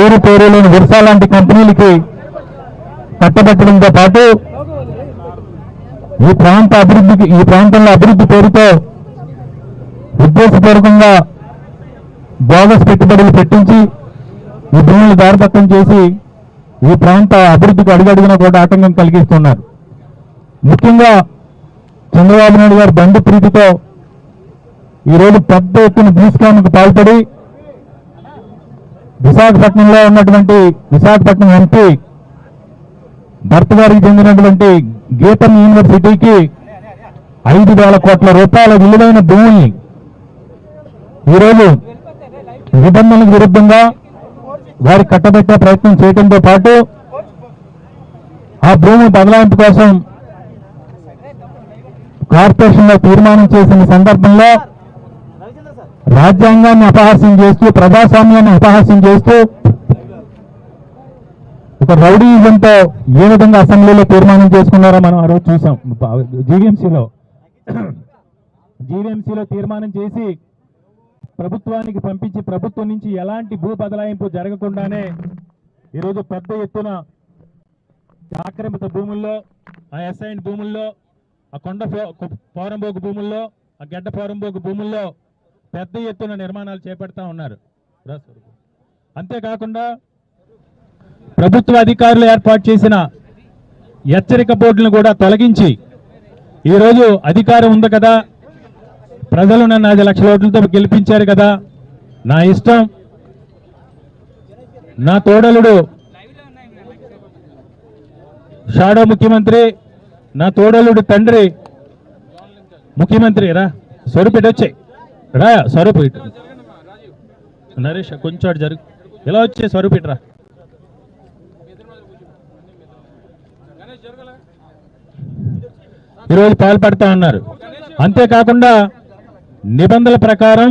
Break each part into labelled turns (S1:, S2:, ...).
S1: ఊరు పేరు లేని విర్సా లాంటి కంపెనీలకి కట్టబెట్టడంతో పాటు ఈ ప్రాంతంలో అభివృద్ధి పేరుతో ఉద్దేశపూర్వకంగా బోగస్ పెట్టుబడులు పెట్టించి ఈ భూములు దారిదత్తం చేసి ఈ ప్రాంత అభివృద్ధికి అడుగడుగునా కూడా ఆటంకం కలిగిస్తున్నారు. ముఖ్యంగా చంద్రబాబు నాయుడు గారు బంధు ప్రీతితో ఈరోజు పెద్ద ఎత్తున భూస్కాముకు పాల్పడి విశాఖపట్నంలో ఉన్నటువంటి విశాఖపట్నం ఎంపీ భర్త గారికి చెందినటువంటి గీతం యూనివర్సిటీకి 5,000 కోట్ల రూపాయల విలువైన భూముల్ని ఈరోజు నిబంధనలకు విరుద్ధంగా వారి కట్టబెట్టే ప్రయత్నం చేయడంతో పాటు ఆ భూమి బదలాయింపు కోసం కార్పొరేషన్లో తీర్మానం చేసిన సందర్భంలో రాజ్యాంగాన్ని అపహాస్యం చేస్తూ ప్రజాస్వామ్యాన్ని అపహాస్యం చేస్తూ ఒక రౌడీజంతో ఏ విధంగా అసెంబ్లీలో తీర్మానం చేసుకున్నారో మనం ఆ రోజు చూసాం. జీవీఎంసీలో తీర్మానం చేసి ప్రభుత్వానికి పంపించి ప్రభుత్వం నుంచి ఎలాంటి భూ బదలాయింపు జరగకుండానే ఈరోజు పెద్ద ఎత్తున ఆక్రమిత భూముల్లో, ఆ అసైన్ భూముల్లో, ఆ కొండ పోరంబోగు భూముల్లో, ఆ గడ్డ పోరంబోగు భూముల్లో పెద్ద ఎత్తున నిర్మాణాలు చేపడతా ఉన్నారు. అంతేకాకుండా ప్రభుత్వ అధికారులు ఏర్పాటు చేసిన హెచ్చరిక బోర్డులను కూడా తొలగించి ఈరోజు అధికారం ఉంది కదా, ప్రజలు నన్ను 5 లక్షల ఓట్లతో గెలిపించారు కదా, నా ఇష్టం, నా తోడలుడు షాడో ముఖ్యమంత్రి, నా తోడలుడు తండ్రి ముఖ్యమంత్రి, రా స్వరూపేట వచ్చాయి, రా స్వరూపేట నరేష్ కొంచెం జరుగు, ఎలా వచ్చే స్వరూపేట రా, ఈరోజు పాల్పడతా ఉన్నారు. అంతేకాకుండా నిబంధనల ప్రకారం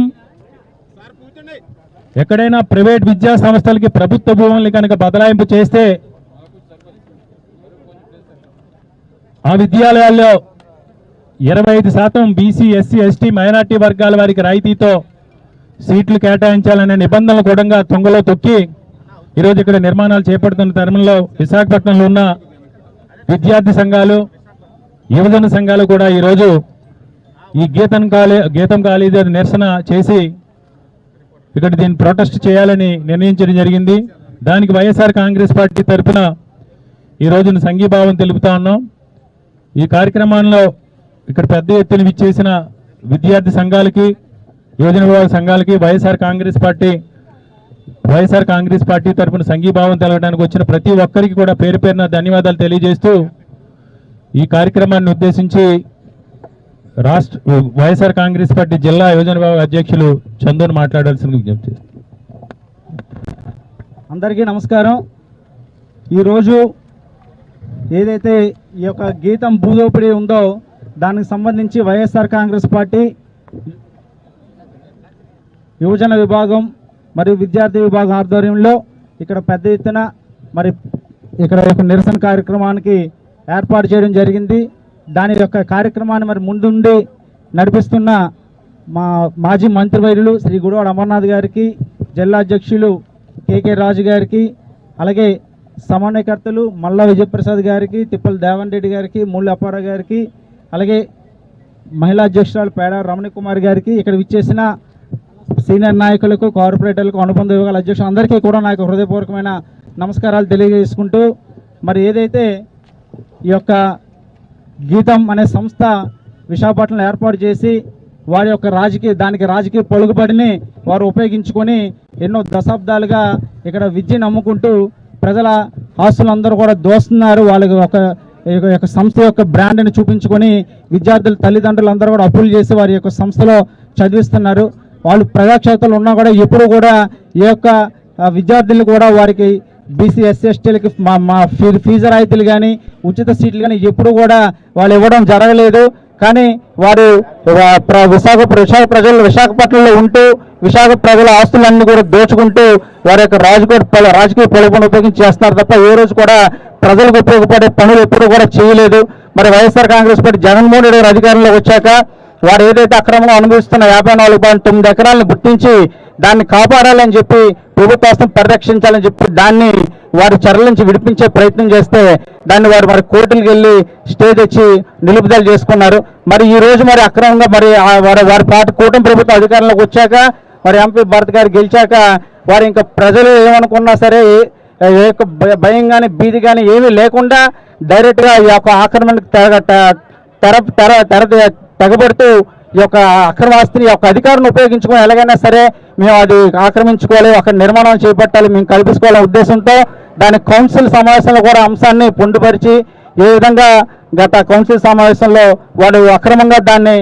S1: ఎక్కడైనా ప్రైవేట్ విద్యా సంస్థలకి ప్రభుత్వ భూముల్ని కనుక బదలాయింపు చేస్తే ఆ విద్యాలయాల్లో 25% బీసీ, ఎస్సీ, ఎస్టీ, మైనార్టీ వర్గాల వారికి రాయితీతో సీట్లు కేటాయించాలనే నిబంధనలు కూడా తుంగలో తొక్కి ఈరోజు ఇక్కడ నిర్మాణాలు చేపడుతున్న తరుణంలో విశాఖపట్నంలో ఉన్న విద్యార్థి సంఘాలు, యువజన సంఘాలు కూడా ఈరోజు ఈ గీతం కాలేజీ నిరసన చేసి ఇక్కడ దీన్ని ప్రొటెస్ట్ చేయాలని నిర్ణయించడం జరిగింది. దానికి వైఎస్ఆర్ కాంగ్రెస్ పార్టీ తరఫున ఈ రోజున సంఘీభావం తెలుపుతా ఉన్నాం. ఈ కార్యక్రమంలో ఇక్కడ పెద్ద ఎత్తున విచ్చేసిన విద్యార్థి సంఘాలకి, యువజన విభాగ సంఘాలకి వైఎస్ఆర్ కాంగ్రెస్ పార్టీ తరఫున సంఘీభావం తెలపడానికి వచ్చిన ప్రతి ఒక్కరికి కూడా పేరు పేరున ధన్యవాదాలు తెలియజేస్తూ ఈ కార్యక్రమాన్ని ఉద్దేశించి వైఎస్ఆర్ కాంగ్రెస్ పార్టీ జిల్లా యువజన విభాగ అధ్యక్షులు చందూన్ మాట్లాడాల్సిన విజ్ఞప్తి.
S2: అందరికీ నమస్కారం. ఈరోజు ఏదైతే ఈ యొక్క గీతం భూదోపిడీ ఉందో దానికి సంబంధించి వైఎస్ఆర్ కాంగ్రెస్ పార్టీ యువజన విభాగం మరియు విద్యార్థి విభాగం ఆధ్వర్యంలో ఇక్కడ పెద్ద ఎత్తున మరి ఇక్కడ ఒక నిరసన కార్యక్రమానికి ఏర్పాటు చేయడం జరిగింది. దాని యొక్క కార్యక్రమాన్ని మరి ముందుండి నడిపిస్తున్న మా మాజీ మంత్రివర్యులు శ్రీ గుడివాడ అమర్నాథ్ గారికి, జిల్లా అధ్యక్షులు కేకే రాజు గారికి, అలాగే సమన్వయకర్తలు మల్లా విజయప్రసాద్ గారికి, తిప్పల దేవన్ రెడ్డి గారికి, ముళ్ళు అప్పారావు గారికి, అలాగే మహిళా అధ్యక్షురాలు పేడ రమణ కుమార్ గారికి, ఇక్కడ విచ్చేసిన సీనియర్ నాయకులకు, కార్పొరేటర్లకు, అనుబంధ విభాగాల అధ్యక్షులు అందరికీ కూడా నాకు హృదయపూర్వకమైన నమస్కారాలు తెలియజేసుకుంటూ మరి ఏదైతే ఈ యొక్క గీతం అనే సంస్థ విశాఖపట్నంలో ఏర్పాటు చేసి వారి యొక్క రాజకీయ పలుకుబడిని వారు ఉపయోగించుకొని ఎన్నో దశాబ్దాలుగా ఇక్కడ విద్యను నమ్ముకుంటూ ప్రజల ఆస్తులందరూ కూడా దోస్తున్నారు. వాళ్ళకి ఒక సంస్థ యొక్క బ్రాండ్ని చూపించుకొని విద్యార్థుల తల్లిదండ్రులు అందరూ కూడా అప్పులు చేసి వారి యొక్క సంస్థలో చదివిస్తున్నారు. వాళ్ళు ప్రజాక్షేత్రంలో ఉన్నా కూడా ఎప్పుడు కూడా ఈ యొక్క విద్యార్థులు కూడా వారికి బీసీ, ఎస్సీ, ఎస్టీలకి మా ఫీజు రాయితీలు కానీ ఉచిత సీట్లు కానీ ఎప్పుడు కూడా వాళ్ళు ఇవ్వడం జరగలేదు. కానీ వారు విశాఖపట్నంలో ఉంటూ విశాఖ ప్రజల ఆస్తులన్నీ కూడా దోచుకుంటూ వారి యొక్క రాజకీయ పలుకుబడిని ఉపయోగించి చేస్తున్నారు తప్ప ఏ రోజు కూడా ప్రజలకు ఉపయోగపడే పనులు ఎప్పుడు కూడా చేయలేదు. మరి వైఎస్ఆర్ కాంగ్రెస్ పార్టీ జగన్మోహన్ రెడ్డి అధికారంలోకి వచ్చాక వారు ఏదైతే అక్రమంగా అనుభవిస్తున్న 54.9 ఎకరాలను గుర్తించి దాన్ని కాపాడాలని చెప్పి ప్రభుత్వం పరిరక్షించాలని చెప్పి దాన్ని వారి చర్యల నుంచి విడిపించే ప్రయత్నం చేస్తే దాన్ని వారు కోర్టులకు వెళ్ళి స్టే తెచ్చి నిలుపుదల చేసుకున్నారు. మరి ఈ రోజు మరి అక్రమంగా మరి వారి పార్టీ కూటమి ప్రభుత్వం అధికారంలోకి వచ్చాక మరి ఎంపీ భరత్ గారు గెలిచాక వారు ఇంకా ప్రజలు ఏమనుకున్నా సరే భయం కానీ భీతి కానీ ఏమీ లేకుండా డైరెక్ట్గా ఈ యొక్క ఆక్రమణకు తెగబడుతూ ఈ యొక్క అక్రమాస్తిని యొక్క అధికారాన్ని ఉపయోగించుకొని ఎలాగైనా సరే మేము అది ఆక్రమించుకోవాలి, అక్కడ నిర్మాణం చేపట్టాలి, మేము కల్పించుకోవాలనే ఉద్దేశంతో దాని కౌన్సిల్ సమావేశంలో కూడా అంశాన్ని పొందుపరిచి ఏ విధంగా గత కౌన్సిల్ సమావేశంలో వాడు అక్రమంగా దాన్ని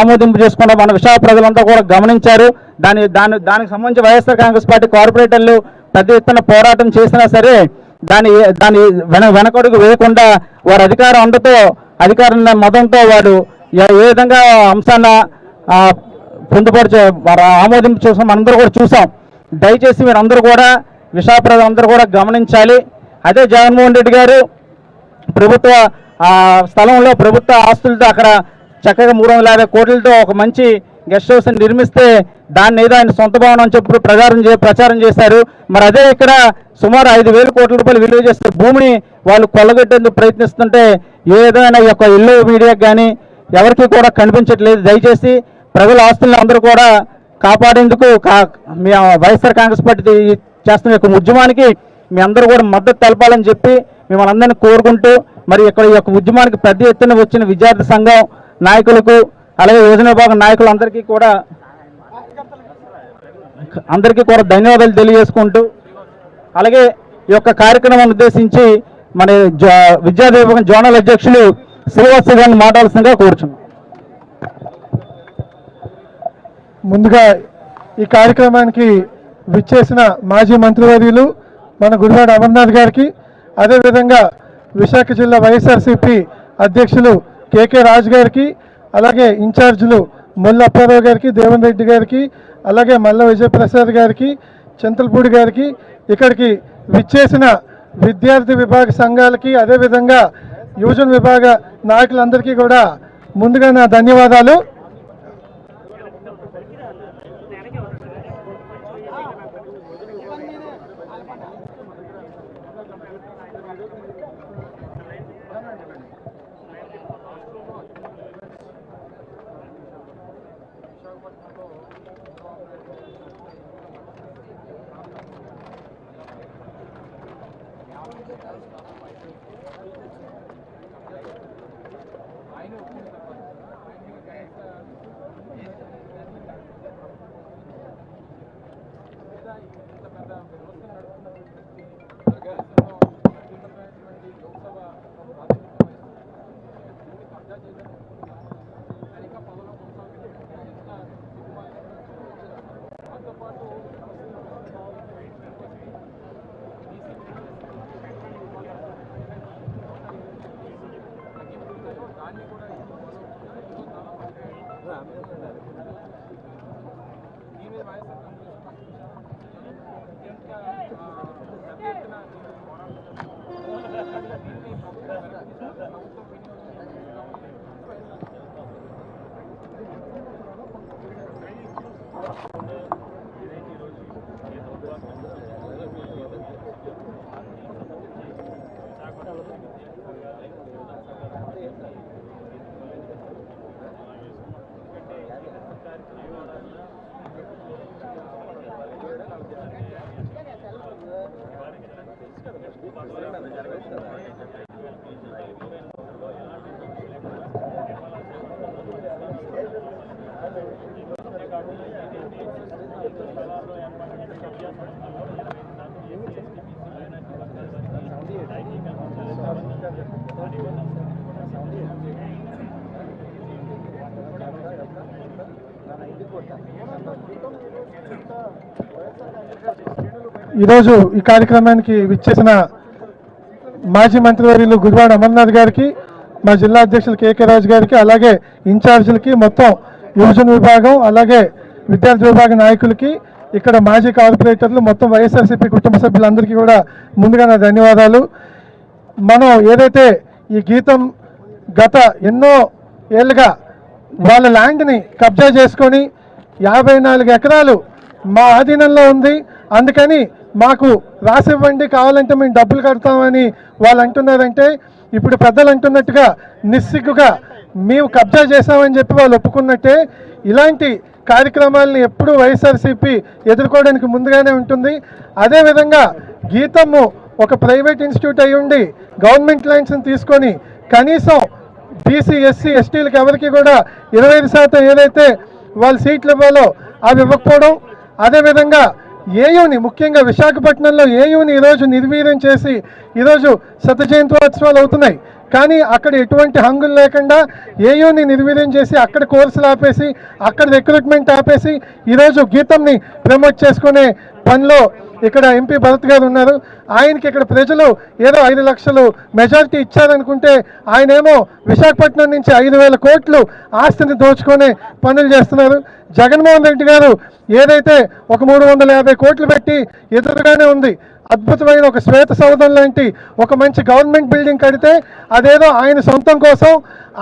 S2: ఆమోదింపు చేసుకున్న మన విశాఖ ప్రజలంతా కూడా గమనించారు. దానికి సంబంధించి వైఎస్ఆర్ కాంగ్రెస్ పార్టీ కార్పొరేటర్లు పెద్ద ఎత్తున పోరాటం చేసినా సరే దాని వెనకడుగు వేయకుండా వారి అధికారం మతంతో వాడు ఏ విధంగా అంశాన్ని పొందుపరిచే వారు ఆమోదింపు చూసాం, మనందరూ కూడా చూసాం. దయచేసి మీరందరూ కూడా విశాఖ ప్రజలందరూ కూడా గమనించాలి. అదే జగన్మోహన్ రెడ్డి గారు ప్రభుత్వ స్థలంలో ప్రభుత్వ ఆస్తులతో అక్కడ చక్కగా 350 కోట్లతో ఒక మంచి గెస్ట్ హౌస్ నిర్మిస్తే దాన్ని ఏదో ఆయన సొంత భవనం అని చెప్పి ప్రచారం చేశారు. మరి అదే ఇక్కడ సుమారు 5,000 కోట్ల రూపాయలు విలువ చేస్తే భూమిని వాళ్ళు కొల్లగొట్టేందుకు ప్రయత్నిస్తుంటే ఏదైనా ఈ యొక్క ఇల్లు మీడియాకి కానీ ఎవరికి కూడా కనిపించట్లేదు. దయచేసి ప్రజల ఆస్తులను అందరూ కూడా కాపాడేందుకు మీ వైఎస్ఆర్ కాంగ్రెస్ పార్టీ చేస్తున్న యొక్క ఉద్యమానికి మీ అందరూ కూడా మద్దతు తెలపాలని చెప్పి మిమ్మల్ని అందరినీ కోరుకుంటూ మరి ఇక్కడ ఈ యొక్క ఉద్యమానికి పెద్ద ఎత్తున వచ్చిన విద్యార్థి సంఘం నాయకులకు అలాగే యువజన విభాగం నాయకులందరికీ కూడా ధన్యవాదాలు తెలియజేసుకుంటూ అలాగే ఈ యొక్క కార్యక్రమాన్ని ఉద్దేశించి మన విద్యార్థి విభాగం జోనల్ అధ్యక్షులు శ్రీవాత్స గారిని మాట్లాడాల్సిందిగా కోరుచున్నాం.
S3: ముందుగా ఈ కార్యక్రమానికి విచ్చేసిన మాజీ మంత్రివర్యులు మన గుడివాడ అమర్నాథ్ గారికి, అదేవిధంగా విశాఖ జిల్లా వైఎస్ఆర్సీపీ అధ్యక్షులు కేకే రాజు గారికి, అలాగే ఇన్ఛార్జీలు మొల్ల అప్పారావు గారికి, దేవన్ రెడ్డి గారికి, అలాగే మల్ల విజయప్రసాద్ గారికి, చింతలపూడి గారికి, ఇక్కడికి విచ్చేసిన విద్యార్థి విభాగ సంఘాలకి, అదేవిధంగా యువజన విభాగ నాయకులందరికీ కూడా ముందుగా నా ధన్యవాదాలు. ఈరోజు ఈ కార్యక్రమానికి విచ్చేసిన మాజీ మంత్రివర్యులు గుడివాడ అమర్నాథ్ గారికి, మా జిల్లా అధ్యక్షులు కేకే రాజు గారికి, అలాగే ఇన్ఛార్జీలకి, మొత్తం యువజన విభాగం అలాగే విద్యార్థి విభాగ నాయకులకి, ఇక్కడ మాజీ కార్పొరేటర్లు, మొత్తం వైఎస్ఆర్సీపీ కుటుంబ సభ్యులందరికీ కూడా ముందుగా నా ధన్యవాదాలు. మనం ఏదైతే ఈ గీతం గత ఎన్నో ఏళ్ళుగా వాళ్ళ ల్యాండ్ని కబ్జా చేసుకొని 54 ఎకరాలు మా ఆధీనంలో ఉంది, అందుకని మాకు రాసివ్వండి, కావాలంటే మేము డబ్బులు కడతామని వాళ్ళు అంటున్నారంటే, ఇప్పుడు పెద్దలు అంటున్నట్టుగా నిస్సిగ్గుగా మేము కబ్జా చేశామని చెప్పి వాళ్ళు ఒప్పుకున్నట్టే. ఇలాంటి కార్యక్రమాలని ఎప్పుడూ వైఎస్ఆర్సీపీ ఎదుర్కోవడానికి ముందుగానే ఉంటుంది. అదేవిధంగా గీతము ఒక ప్రైవేట్ ఇన్స్టిట్యూట్ అయి ఉండి గవర్నమెంట్ ల్యాండ్స్ని తీసుకొని కనీసం బీసీ ఎస్సీ ఎస్టీలకు ఎవరికి కూడా 25% ఏదైతే వాళ్ళ సీట్లు ఇవ్వాలో అవి ఇవ్వకపోవడం, అదేవిధంగా ఏయూని ముఖ్యంగా విశాఖపట్నంలో ఏయూని ఈరోజు నిర్వీర్యం చేసి ఈరోజు శత జయంత్యోత్సవాలు అవుతున్నాయి, కానీ అక్కడ ఎటువంటి హంగులు లేకుండా ఏయూని నిర్వీర్యం చేసి అక్కడ కోర్సులు ఆపేసి అక్కడ రిక్రూట్మెంట్ ఆపేసి ఈరోజు గీతంని ప్రమోట్ చేసుకునే పనిలో ఇక్కడ ఎంపీ భరత్ గారు ఉన్నారు. ఆయనకి ఇక్కడ ప్రజలు ఏదో 5 లక్షలు మెజారిటీ ఇచ్చారనుకుంటే ఆయనేమో విశాఖపట్నం నుంచి 5,000 కోట్లు ఆస్తిని దోచుకునే పనులు చేస్తున్నారు. జగన్మోహన్ రెడ్డి గారు ఏదైతే ఒక 350 కోట్లు పెట్టి ఎదురుగానే ఉంది, అద్భుతమైన ఒక శ్వేత సౌధం లాంటి ఒక మంచి గవర్నమెంట్ బిల్డింగ్ కడితే అదేదో ఆయన సొంతం కోసం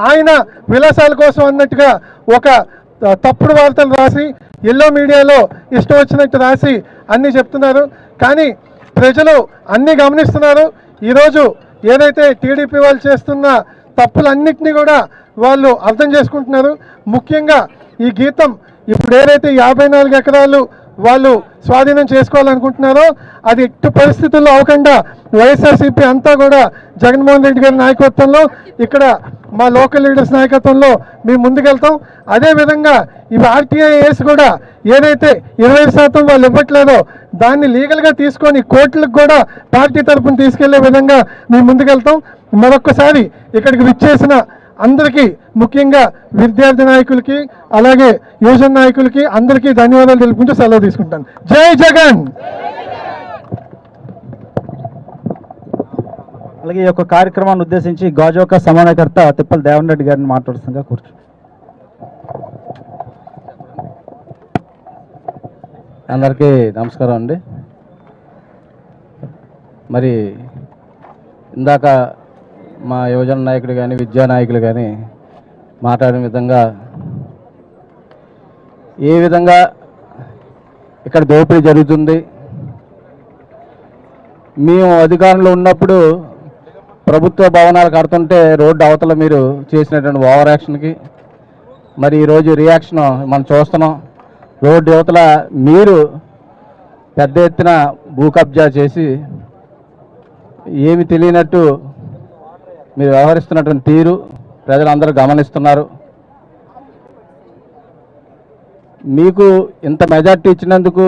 S3: ఆయన విలాసాల కోసం అన్నట్టుగా ఒక తప్పుడు వార్తలు రాసి ఎల్లో మీడియాలో ఇష్టం వచ్చినట్టు రాసి అన్నీ చెప్తున్నారు. కానీ ప్రజలు అన్నీ గమనిస్తున్నారు. ఈరోజు ఏదైతే టీడీపీ వాళ్ళు చేస్తున్న తప్పులన్నింటినీ కూడా వాళ్ళు అర్థం చేసుకుంటున్నారు. ముఖ్యంగా ఈ గీతం ఇప్పుడు ఏదైతే 54 ఎకరాలు వాళ్ళు స్వాధీనం చేసుకోవాలనుకుంటున్నారో అది ఎట్టి పరిస్థితుల్లో అవ్వకుండా వైఎస్ఆర్సీపీ అంతా కూడా జగన్మోహన్ రెడ్డి గారి నాయకత్వంలో ఇక్కడ మా లోకల్ లీడర్స్ నాయకత్వంలో మేము ముందుకెళ్తాం. అదేవిధంగా ఇవి ఆర్టీఐఎస్ కూడా ఏదైతే 25% వాళ్ళు ఇవ్వట్లేదో దాన్ని లీగల్గా తీసుకొని కోర్టులకు కూడా పార్టీ తరఫున తీసుకెళ్లే విధంగా మేము ముందుకెళ్తాం. మరొక్కసారి ఇక్కడికి విచ్చేసిన అందరికీ, ముఖ్యంగా విద్యార్థి నాయకులకి అలాగే యువజన నాయకులకి అందరికీ ధన్యవాదాలు తెలుపుకుంటూ సెలవు తీసుకుంటాను. జై జగన్.
S2: అలాగే ఈ యొక్క కార్యక్రమాన్ని ఉద్దేశించి గాజోకా సమన్వయకర్త తిప్పల దేవన్ రెడ్డి గారిని మాట్లాడుతుందిగా కూర్చో.
S4: అందరికీ నమస్కారం అండి. మరి ఇందాక మా యువజన నాయకులు కానీ విద్యా నాయకులు కానీ మాట్లాడిన విధంగా ఏ విధంగా ఇక్కడ దోపిడీ జరుగుతుంది, మేము అధికారంలో ఉన్నప్పుడు ప్రభుత్వ భవనాలు కడుతుంటే రోడ్డు అవతల మీరు చేసినటువంటి ఓవర్ యాక్షన్కి మరి ఈరోజు రియాక్షన్ మనం చూస్తున్నాం. రోడ్డు యువతల మీరు పెద్ద ఎత్తున భూ కబ్జా చేసి ఏమి తెలియనట్టు మీరు వ్యవహరిస్తున్నటువంటి తీరు ప్రజలందరూ గమనిస్తున్నారు. మీకు ఇంత మెజార్టీ ఇచ్చినందుకు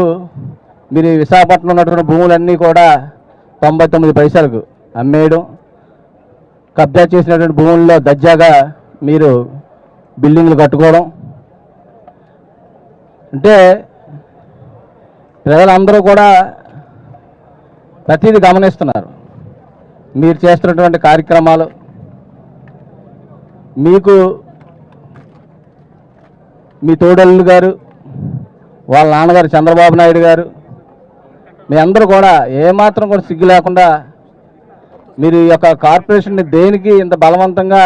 S4: మీరు విశాఖపట్నంలో ఉన్నటువంటి భూములన్నీ కూడా 99 పైసలకు అమ్మేయడం, కబ్జా చేసినటువంటి భూముల్లో దర్జాగా మీరు బిల్డింగ్లు కట్టుకోవడం, అంటే ప్రజలందరూ కూడా ప్రతిదీ గమనిస్తున్నారు. మీరు చేస్తున్నటువంటి కార్యక్రమాలు, మీకు మీ తోడల్లు గారు, వాళ్ళ నాన్నగారు చంద్రబాబు నాయుడు గారు, మీ అందరూ కూడా ఏమాత్రం కూడా సిగ్గు లేకుండా మీరు ఈ యొక్క కార్పొరేషన్ని దేనికి ఇంత బలవంతంగా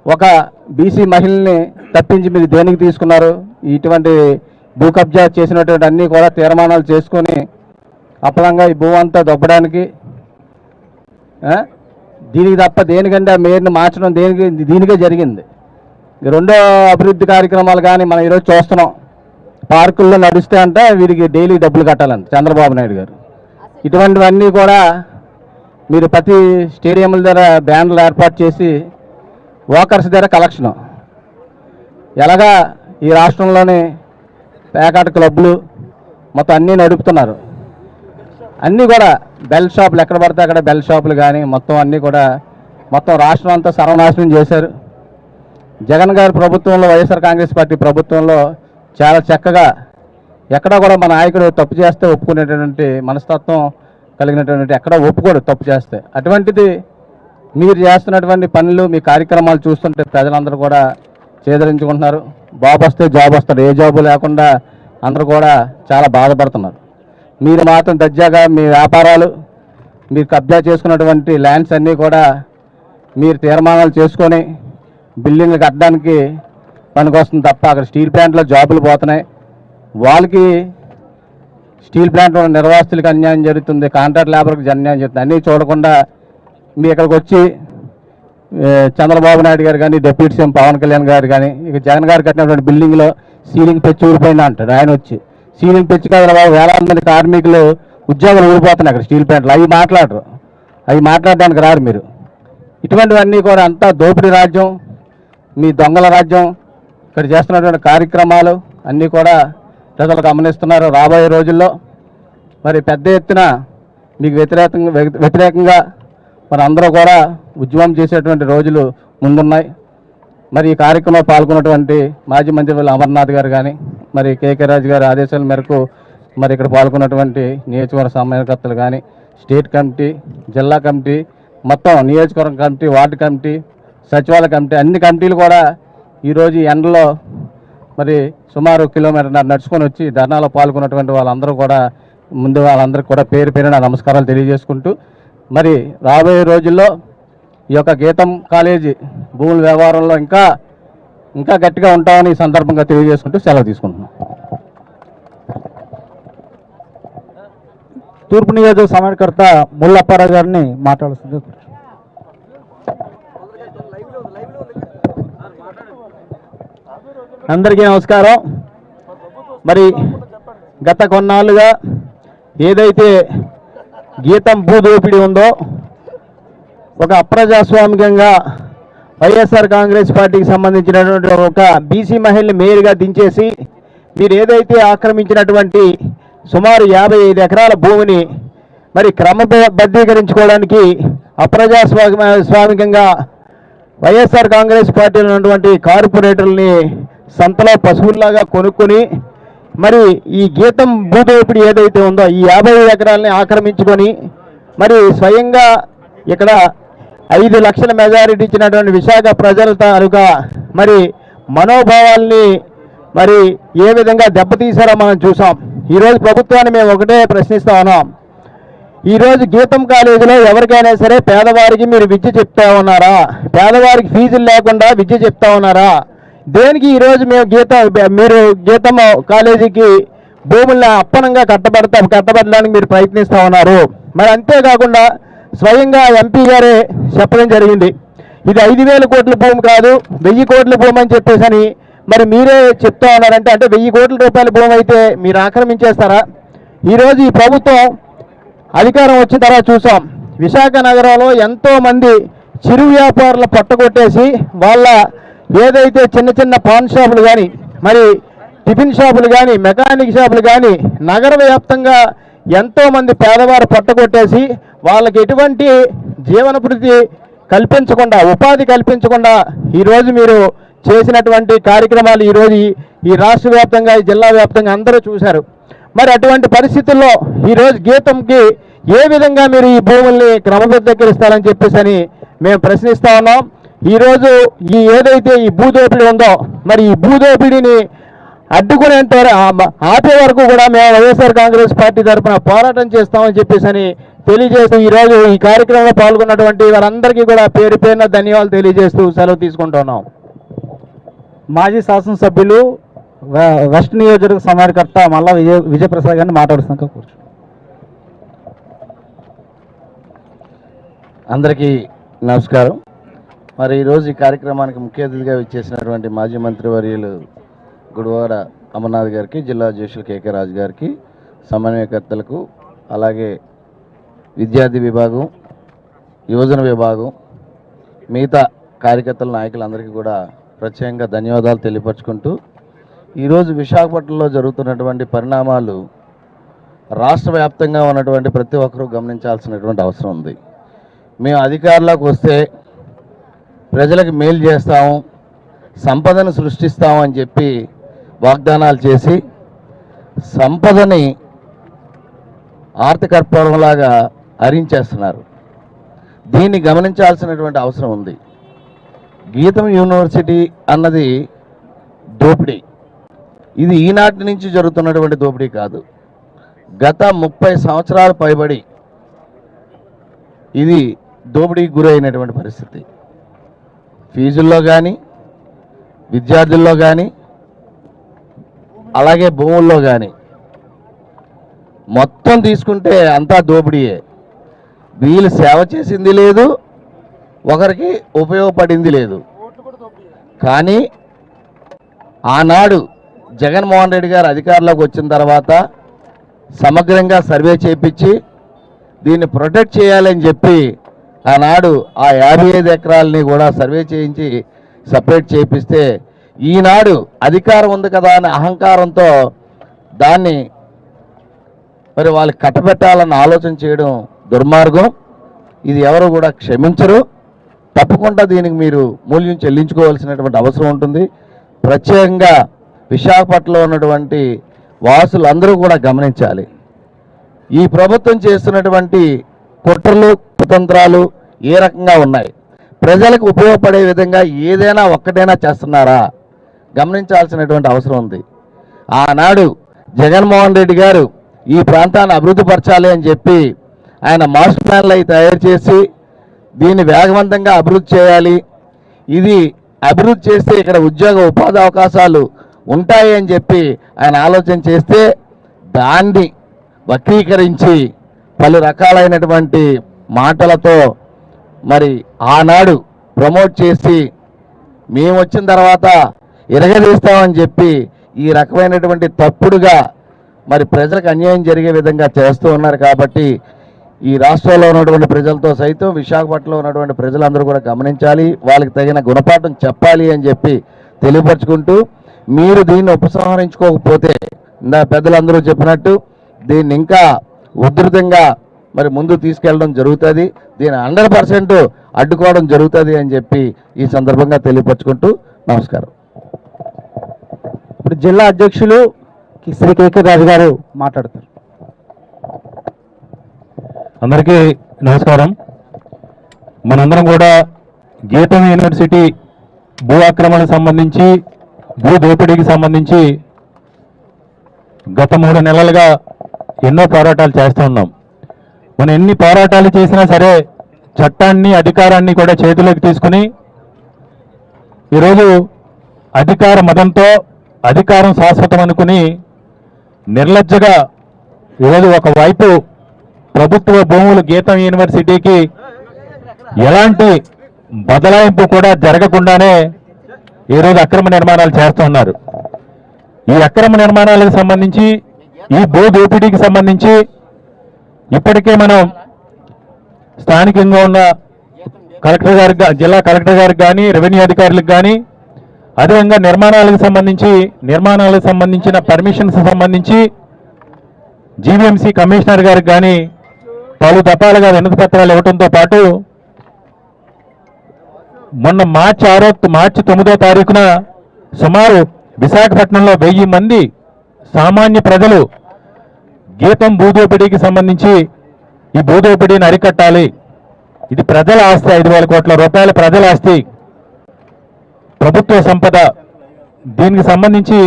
S4: ఒక బీసీ మహిళని తప్పించి మీరు దేనికి తీసుకున్నారు? ఇటువంటి భూ కబ్జా చేసినటువంటి అన్నీ కూడా తీర్మానాలు చేసుకొని అప్పలంగా ఈ భూ అంతా దొబ్బడానికి, దీనికి తప్ప దేనికంటే ఆ మేయర్ని మార్చడం దీనికే జరిగింది. రెండో అభివృద్ధి కార్యక్రమాలు కానీ మనం ఈరోజు చూస్తున్నాం. పార్కుల్లో నడుస్తే అంటే వీరికి డైలీ డబ్బులు కట్టాలంట చంద్రబాబు నాయుడు గారు. ఇటువంటివన్నీ కూడా మీరు ప్రతి స్టేడియంల దగ్గర బ్యానర్లు ఏర్పాటు చేసి వాకర్స్ దగ్గర కలెక్షను ఎలాగా ఈ రాష్ట్రంలోని పేకాట క్లబ్లు మొత్తం అన్నీ నడుపుతున్నారు. అన్నీ కూడా బెల్ షాపులు ఎక్కడ పడితే అక్కడ బెల్ షాపులు కానీ మొత్తం అన్నీ కూడా మొత్తం రాష్ట్రం అంతా సర్వనాశనం చేశారు. జగన్ గారి ప్రభుత్వంలో, వైఎస్ఆర్ కాంగ్రెస్ పార్టీ ప్రభుత్వంలో చాలా చక్కగా ఎక్కడా కూడా మన నాయకుడు తప్పు చేస్తే ఒప్పుకునేటటువంటి మనస్తత్వం కలిగినటువంటి, ఎక్కడ ఒప్పుకోడు తప్పు చేస్తే. అటువంటిది మీరు చేస్తున్నటువంటి పనులు, మీ కార్యక్రమాలు చూస్తుంటే ప్రజలందరూ కూడా చేదరించుకుంటున్నారు. బాబు వస్తే జాబ్ వస్తాడు, ఏ జాబు లేకుండా అందరూ కూడా చాలా బాధపడుతున్నారు. మీరు మాత్రం దర్జాగా మీ వ్యాపారాలు, మీరు కబ్జా చేసుకున్నటువంటి ల్యాండ్స్ అన్నీ కూడా మీరు తీర్మానాలు చేసుకొని బిల్డింగ్లు కట్టడానికి పనికొస్తుంది తప్ప అక్కడ స్టీల్ ప్లాంట్లో జాబులు పోతున్నాయి. వాళ్ళకి స్టీల్ ప్లాంట్ నిర్వాసితులకు అన్యాయం జరుగుతుంది, కాంట్రాక్ట్ లేబర్కి అన్యాయం జరుగుతుంది. అన్నీ చూడకుండా మీ ఇక్కడికి వచ్చి చంద్రబాబు నాయుడు గారు కానీ, డిప్యూటీ సీఎం పవన్ కళ్యాణ్ గారు కానీ, ఇక జగన్ గారు కట్టినటువంటి బిల్డింగ్లో సీలింగ్ పెంచి ఊడిపోయింది అంటాడు. ఆయన వచ్చి సీలింగ్ పెంచి కదా వేలాది మంది కార్మికులు ఉద్యోగాలు ఊడిపోతున్నాయి అక్కడ స్టీల్ ప్లాంట్లు. అవి మాట్లాడరు, అవి మాట్లాడడానికి రారు మీరు. ఇటువంటివన్నీ కూడా అంతా దోపిడీ రాజ్యం, మీ దొంగల రాజ్యం. ఇక్కడ చేస్తున్నటువంటి కార్యక్రమాలు అన్నీ కూడా ప్రజలు గమనిస్తున్నారు. రాబోయే రోజుల్లో మరి పెద్ద ఎత్తున మీకు వ్యతిరేకంగా మరి అందరూ కూడా ఉద్యమం చేసేటువంటి రోజులు ముందున్నాయి. మరి ఈ కార్యక్రమంలో పాల్గొన్నటువంటి మాజీ మంత్రి అమర్నాథ్ గారు కానీ, మరి కేకే రాజు గారి ఆదేశాల మేరకు మరి ఇక్కడ పాల్గొన్నటువంటి నియోజకవర్గ సమన్వయకర్తలు కానీ, స్టేట్ కమిటీ, జిల్లా కమిటీ, మొత్తం నియోజకవర్గ కమిటీ, వార్డు కమిటీ, సచివాలయ కమిటీ, అన్ని కమిటీలు కూడా ఈరోజు ఎండలో మరి సుమారు కిలోమీటర్ నడుచుకొని వచ్చి ధర్నాలో పాల్గొన్నటువంటి వాళ్ళందరూ కూడా ముందు వాళ్ళందరికీ కూడా పేరు పేరున నమస్కారాలు తెలియజేసుకుంటూ, మరి రాబోయే రోజుల్లో ఈ యొక్క గీతం కాలేజీ భూముల వ్యవహారంలో ఇంకా గట్టిగా ఉంటామని ఈ సందర్భంగా తెలియజేసుకుంటూ సెలవు తీసుకుంటున్నాం.
S2: తూర్పు నియోజక సమన్వయకర్త ముల్లప్పారావు గారిని మాట్లాడుతుంది.
S5: అందరికీ నమస్కారం. మరి గత కొన్నాళ్ళుగా ఏదైతే గీతం భూదోపిడి ఉందో, ఒక అప్రజాస్వామికంగా వైఎస్ఆర్ కాంగ్రెస్ పార్టీకి సంబంధించినటువంటి ఒక బీసీ మహిళని మేయర్గా దించేసి మీరు ఏదైతే ఆక్రమించినటువంటి సుమారు 55 ఎకరాల భూమిని మరి క్రమబద్ధీకరించుకోవడానికి అప్రజాస్వామికంగా వైఎస్ఆర్ కాంగ్రెస్ పార్టీలో ఉన్నటువంటి కార్పొరేటర్లని సంతలో పశువుల్లాగా కొనుక్కొని మరి ఈ గీతం భూదోపిడి ఏదైతే ఉందో ఈ 55 ఎకరాలని ఆక్రమించుకొని మరి స్వయంగా ఇక్కడ 5 లక్షల మెజారిటీ ఇచ్చినటువంటి విశాఖ ప్రజల తాలూకా మరి మనోభావాల్ని మరి ఏ విధంగా దెబ్బతీశారో మనం చూసాం. ఈరోజు ప్రభుత్వాన్ని మేము ఒకటే ప్రశ్నిస్తా ఉన్నాం. ఈరోజు గీతం కాలేజీలో ఎవరికైనా సరే పేదవారికి మీరు విద్య చెప్తా ఉన్నారా? పేదవారికి ఫీజులు లేకుండా విద్య చెప్తా ఉన్నారా? దేనికి ఈరోజు మీరు గీతం కాలేజీకి భూముల్ని అప్పనంగా కట్టబడడానికి మీరు ప్రయత్నిస్తూ ఉన్నారు? మరి అంతేకాకుండా స్వయంగా ఎంపీ గారే చెప్పడం జరిగింది, ఇది 5,000 కోట్ల భూమి కాదు 1000 కోట్ల భూమి అని చెప్పేసి మరి మీరే చెప్తా ఉన్నారంటే, అంటే 1000 కోట్ల రూపాయల భూమి అయితే మీరు ఆక్రమించేస్తారా? ఈరోజు ఈ ప్రభుత్వం అధికారం వచ్చిన తర్వాత చూసాం, విశాఖ నగరంలో ఎంతోమంది చిరు వ్యాపారులు పట్టగొట్టేసి వాళ్ళ ఏదైతే చిన్న చిన్న పాన్ షాపులు కానీ, మరి టిఫిన్ షాపులు కానీ, మెకానిక్ షాపులు కానీ నగర వ్యాప్తంగా ఎంతోమంది పేదవారు పట్టగొట్టేసి వాళ్ళకి ఎటువంటి జీవన భృతి కల్పించకుండా, ఉపాధి కల్పించకుండా ఈరోజు మీరు చేసినటువంటి కార్యక్రమాలు ఈరోజు ఈ రాష్ట్ర వ్యాప్తంగా, ఈ జిల్లా వ్యాప్తంగా అందరూ చూశారు. మరి అటువంటి పరిస్థితుల్లో ఈరోజు గీతంకి ఏ విధంగా మీరు ఈ భూముల్ని క్రమబద్ధీకరిస్తారని చెప్పేసి మేము ప్రశ్నిస్తా ఉన్నాం. ఈరోజు ఏదైతే ఈ భూదోపిడీ ఉందో మరి ఈ భూదోపిడీని అడ్డుకునేంత ఆపే వరకు కూడా మేము వైఎస్ఆర్ కాంగ్రెస్ పార్టీ తరఫున పోరాటం చేస్తామని చెప్పేసి తెలియజేస్తూ ఈరోజు ఈ కార్యక్రమంలో పాల్గొన్నటువంటి వారందరికీ కూడా పేరు పేరున ధన్యవాదాలు తెలియజేస్తూ సెలవు తీసుకుంటున్నాం.
S2: మాజీ శాసనసభ్యులు వెస్ట్ నియోజకవర్గ సమన్వయకర్త మల్లా విజయప్రసాద్ గారిని మాట్లాడుతున్నాక కూర్చో.
S6: అందరికీ నమస్కారం. మరి ఈరోజు ఈ కార్యక్రమానికి ముఖ్య అతిథిగా విచ్చేసినటువంటి మాజీ మంత్రివర్యులు గుడివాడ అమర్నాథ్ గారికి, జిల్లా అధ్యక్షులు కేకే రాజు గారికి, సమన్వయకర్తలకు, అలాగే విద్యార్థి విభాగం, యువజన విభాగం, మిగతా కార్యకర్తల నాయకులందరికీ కూడా ప్రత్యేకంగా ధన్యవాదాలు తెలియపరుచుకుంటూ, ఈరోజు విశాఖపట్నంలో జరుగుతున్నటువంటి పరిణామాలు రాష్ట్ర వ్యాప్తంగా ఉన్నటువంటి ప్రతి ఒక్కరూ గమనించాల్సినటువంటి అవసరం ఉంది. మేము అధికారంలోకి వస్తే ప్రజలకు మేలు చేస్తాము, సంపదను సృష్టిస్తాము అని చెప్పి వాగ్దానాలు చేసి సంపదని ఆర్థికర్పూరంలాగా హరించేస్తున్నారు. దీన్ని గమనించాల్సినటువంటి అవసరం ఉంది. గీతం యూనివర్సిటీ అన్నది దోపిడీ. ఇది ఈనాటి నుంచి జరుగుతున్నటువంటి దోపిడీ కాదు. గత 30 సంవత్సరాలు పైబడి ఇది దోపిడీకి గురైనటువంటి పరిస్థితి. ఫీజుల్లో కానీ, విద్యార్థుల్లో కానీ, అలాగే భూముల్లో కానీ మొత్తం తీసుకుంటే అంతా దోపిడీయే. వీళ్ళు సేవ చేసింది లేదు, ఒకరికి ఉపయోగపడింది లేదు. కానీ ఆనాడు జగన్మోహన్ రెడ్డి గారు అధికారంలోకి వచ్చిన తర్వాత సమగ్రంగా సర్వే చేయించి దీన్ని ప్రొటెక్ట్ చేయాలని చెప్పి ఆనాడు ఆ 55 ఎకరాలని కూడా సర్వే చేయించి సపరేట్ చేపిస్తే ఈనాడు అధికారం ఉంది కదా అనే అహంకారంతో దాన్ని మరి వాళ్ళు కట్టబెట్టాలన్న ఆలోచన చేయడం దుర్మార్గం. ఇది ఎవరు కూడా క్షమించరు. తప్పకుండా దీనికి మీరు మూల్యం చెల్లించుకోవాల్సినటువంటి అవసరం ఉంటుంది. ప్రత్యేకంగా విశాఖపట్నంలో ఉన్నటువంటి వాసులందరూ కూడా గమనించాలి. ఈ ప్రభుత్వం చేస్తున్నటువంటి కుట్రలు కుతంత్రాలు ఏ రకంగా ఉన్నాయి, ప్రజలకు ఉపయోగపడే విధంగా ఏదైనా ఒక్కటైనా చేస్తున్నారా గమనించాల్సినటువంటి అవసరం ఉంది. ఆనాడు జగన్మోహన్ రెడ్డి గారు ఈ ప్రాంతాన్ని అభివృద్ధి పరచాలి అని చెప్పి ఆయన మాస్టర్ ప్లాన్లు అవి తయారు చేసి దీన్ని వేగవంతంగా అభివృద్ధి చేయాలి, ఇది అభివృద్ధి చేస్తే ఇక్కడ ఉద్యోగ ఉపాధి అవకాశాలు ఉంటాయి అని చెప్పి ఆయన ఆలోచన చేస్తే దాన్ని వక్రీకరించి పలు రకాలైనటువంటి మాటలతో మరి ఆనాడు ప్రమోట్ చేసి మేము వచ్చిన తర్వాత ఎరగదీస్తామని చెప్పి ఈ రకమైనటువంటి తప్పుడుగా మరి ప్రజలకు అన్యాయం జరిగే విధంగా చేస్తూ ఉన్నారు. కాబట్టి ఈ రాష్ట్రంలో ఉన్నటువంటి ప్రజలతో సైతం విశాఖపట్నంలో ఉన్నటువంటి ప్రజలందరూ కూడా గమనించాలి, వాళ్ళకి తగిన గుణపాఠం చెప్పాలి అని చెప్పి తెలియపరుచుకుంటూ, మీరు దీన్ని ఉపసంహరించుకోకపోతే ఇందా పెద్దలందరూ చెప్పినట్టు దీన్ని ఇంకా ఉధృతంగా మరి ముందు తీసుకెళ్ళడం జరుగుతుంది, దీన్ని 100% అడ్డుకోవడం జరుగుతుంది అని చెప్పి ఈ సందర్భంగా తెలియపరుచుకుంటూ నమస్కారం.
S2: ఇప్పుడు జిల్లా అధ్యక్షులు శ్రీ కేకే రాజు గారు మాట్లాడతారు.
S1: అందరికీ నమస్కారం. మనందరం కూడా గీతం యూనివర్సిటీ భూ ఆక్రమణకు సంబంధించి, భూ దోపిడీకి సంబంధించి గత 3 నెలలుగా ఎన్నో పోరాటాలు చేస్తూ ఉన్నాం. మనం ఎన్ని పోరాటాలు చేసినా సరే చట్టాన్ని అధికారాన్ని కూడా చేతిలోకి తీసుకుని ఈరోజు అధికార మదంతో అధికారం శాశ్వతం అనుకుని నిర్లజ్జగా ఈరోజు ఒకవైపు ప్రభుత్వ భూములు గీతం యూనివర్సిటీకి ఎలాంటి బదలాయింపు కూడా జరగకుండానే ఈరోజు అక్రమ నిర్మాణాలు చేస్తూ ఉన్నారు. ఈ అక్రమ నిర్మాణాలకు సంబంధించి, ఈ భూ దోపిడీకి సంబంధించి ఇప్పటికే మనం స్థానికంగా ఉన్న కలెక్టర్ గారికి, జిల్లా కలెక్టర్ గారికి కానీ, రెవెన్యూ అధికారులకు కానీ, అదేవిధంగా నిర్మాణాలకు సంబంధించిన పర్మిషన్స్ సంబంధించి జీవీఎంసీ కమిషనర్ గారికి కానీ పలు దఫాలుగా వినతి పత్రాలు ఇవ్వడంతో పాటు మొన్న మార్చి 9వ తారీఖున సుమారు విశాఖపట్నంలో 1000 మంది సామాన్య ప్రజలు గీతం భూదోపిడీకి సంబంధించి ఈ భూదోపిడీని అరికట్టాలి, ఇది ప్రజల ఆస్తి, 5,000 కోట్ల రూపాయల ప్రజల ఆస్తి, ప్రభుత్వ సంపద, దీనికి సంబంధించి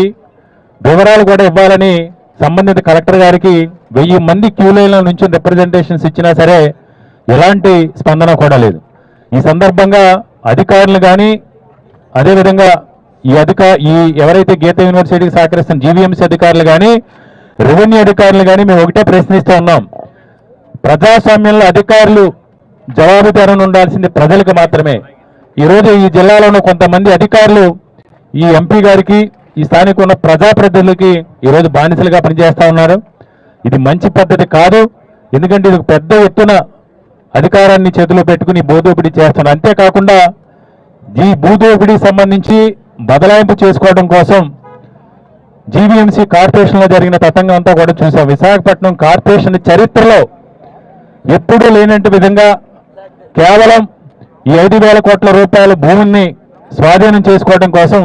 S1: వివరాలు కూడా ఇవ్వాలని సంబంధిత కలెక్టర్ గారికి 1000 మంది క్యూ లైన్ల నుంచి రిప్రజెంటేషన్స్ ఇచ్చినా సరే ఎలాంటి స్పందన కూడా లేదు. ఈ సందర్భంగా అధికారులు కానీ, అదేవిధంగా ఈ ఎవరైతే గీత యూనివర్సిటీకి సహకరిస్తున్న జీవీఎంసీ అధికారులు కానీ, రెవెన్యూ అధికారులు కానీ మేము ఒకటే ప్రశ్నిస్తూ ఉన్నాం. ప్రజాస్వామ్యంలో అధికారులు జవాబుదారీగా ఉండాల్సింది ప్రజలకు మాత్రమే. ఈరోజు ఈ జిల్లాలోని కొంతమంది అధికారులు ఈ ఎంపీ గారికి, ఈ స్థానిక ఉన్న ప్రజాప్రతినిధులకి ఈరోజు బానిసలుగా పనిచేస్తూ ఉన్నారు. ఇది మంచి పద్ధతి కాదు. ఎందుకంటే ఇది పెద్ద ఎత్తున అధికారాన్ని చేతిలో పెట్టుకుని భూదోపిడీ చేస్తున్నారు. అంతేకాకుండా ఈ భూదోపిడీ సంబంధించి బదలాయింపు చేసుకోవడం కోసం జీవీఎంసీ కార్పొరేషన్లో జరిగిన తతంగం అంతా కూడా చూసాం. విశాఖపట్నం కార్పొరేషన్ చరిత్రలో ఎప్పుడూ లేనట్టు విధంగా కేవలం ఈ 5,000 కోట్ల రూపాయల భూమిని స్వాధీనం చేసుకోవడం కోసం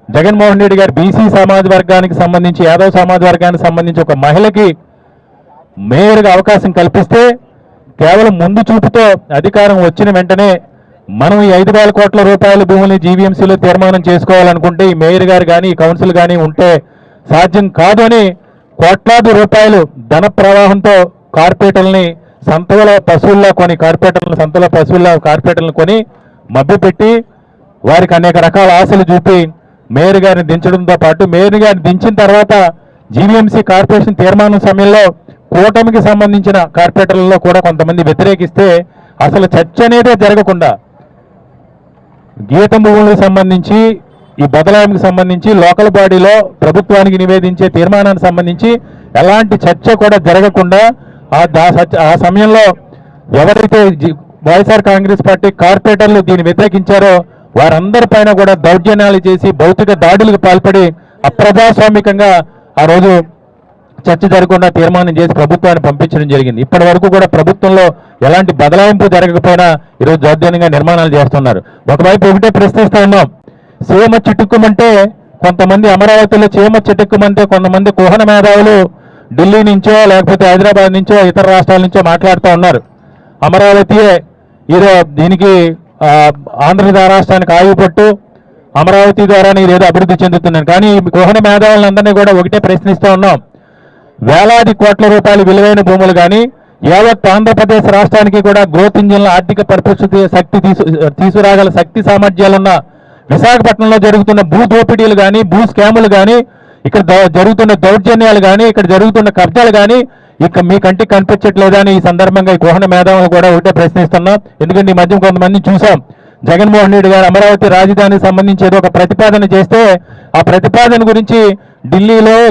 S1: జగన్మోహన్ రెడ్డి గారు బీసీ సమాజ వర్గానికి సంబంధించి, యాదవ్ సమాజ వర్గానికి సంబంధించి ఒక మహిళకి మేయర్గా అవకాశం కల్పిస్తే కేవలం ముందు చూపుతో అధికారం వచ్చిన వెంటనే మనం ఈ 5,000 కోట్ల రూపాయల భూముల్ని జీవీఎంసీలో తీర్మానం చేసుకోవాలనుకుంటే ఈ మేయర్ గారు కానీ, ఈ కౌన్సిల్ కానీ ఉంటే సాధ్యం కాదు అని కోట్లాది రూపాయలు ధన ప్రవాహంతో కార్పొరేటర్లని సంతలో పశువుల్లో కొని, సంతలో పశువుల్లో కార్పొరేటర్లను కొని మభ్యపెట్టి వారికి అనేక రకాల ఆశలు చూపి మేయర్ గారిని దించడంతో పాటు, మేయర్ గారిని దించిన తర్వాత జీవీఎంసీ కార్పొరేషన్ తీర్మానం సమయంలో కూటమికి సంబంధించిన కార్పొరేటర్లలో కూడా కొంతమంది వ్యతిరేకిస్తే అసలు చర్చ అనేదే జరగకుండా గీతం భూములకు సంబంధించి ఈ బదలాయింపుకి సంబంధించి లోకల్ బాడీలో ప్రభుత్వానికి నివేదించే తీర్మానానికి సంబంధించి ఎలాంటి చర్చ కూడా జరగకుండా ఆ సమయంలో ఎవరైతే వైఎస్ఆర్ కాంగ్రెస్ పార్టీ కార్పొరేటర్లు దీన్ని వ్యతిరేకించారో వారందరిపైన కూడా దౌర్జన్యాలు చేసి భౌతిక దాడులకు పాల్పడి అప్రజాస్వామికంగా ఆ రోజు చర్చ జరగకుండా తీర్మానం చేసి ప్రభుత్వాన్ని పంపించడం జరిగింది. ఇప్పటి వరకు కూడా ప్రభుత్వంలో ఎలాంటి బదలాయింపు జరగకపోయినా ఈరోజు దౌర్జన్యంగా నిర్మాణాలు చేస్తున్నారు. ఒకవైపు ఒకటే ప్రశ్నిస్తా ఉన్నాం, సీఎం చిట్టుక్కుమంటే కొంతమంది అమరావతిలో చీమ చిట్టుక్కుమంటే కొంతమంది కుహన మేధావులు ఢిల్లీ నుంచో లేకపోతే హైదరాబాద్ నుంచో ఇతర రాష్ట్రాల నుంచో మాట్లాడుతూ ఉన్నారు. అమరావతియే దీనికి ఆంధ్ర రాష్ట్రానికి ఆయుపట్టు, అమరావతి ద్వారానే ఇదేదో అభివృద్ధి చెందుతున్నాను. కానీ ఈ కుహన మేధావులందరినీ కూడా ఒకటే ప్రశ్నిస్తూ ఉన్నాం, వేలాది కోట్ల రూపాయలు విలువైన భూములు కానీ యావత్ ఆంధ్రప్రదేశ్ రాష్ట్రానికి కూడా గ్రోత్ ఇంజిన్ల ఆర్థిక పరిపుష్టి శక్తి తీసుకురాగల శక్తి సామర్థ్యాలున్న విశాఖపట్నంలో జరుగుతున్న భూ దోపిడీలు కానీ భూ స్కాములు కానీ ఇక్కడ జరుగుతున్న దౌర్జన్యాలు కానీ ఇక్కడ జరుగుతున్న కబ్జాలు కానీ ఇక మీ కంటికి కనిపించట్లేదని ఈ సందర్భంగా ఈ కుహన మేధావులు కూడా ఒకటే ప్రశ్నిస్తున్నాం. ఎందుకంటే ఈ మధ్య కొంతమంది చూసాం, జగన్మోహన్ రెడ్డి గారు అమరావతి రాజధానికి సంబంధించి ఏదో ఒక ప్రతిపాదన చేస్తే ఆ ప్రతిపాదన గురించి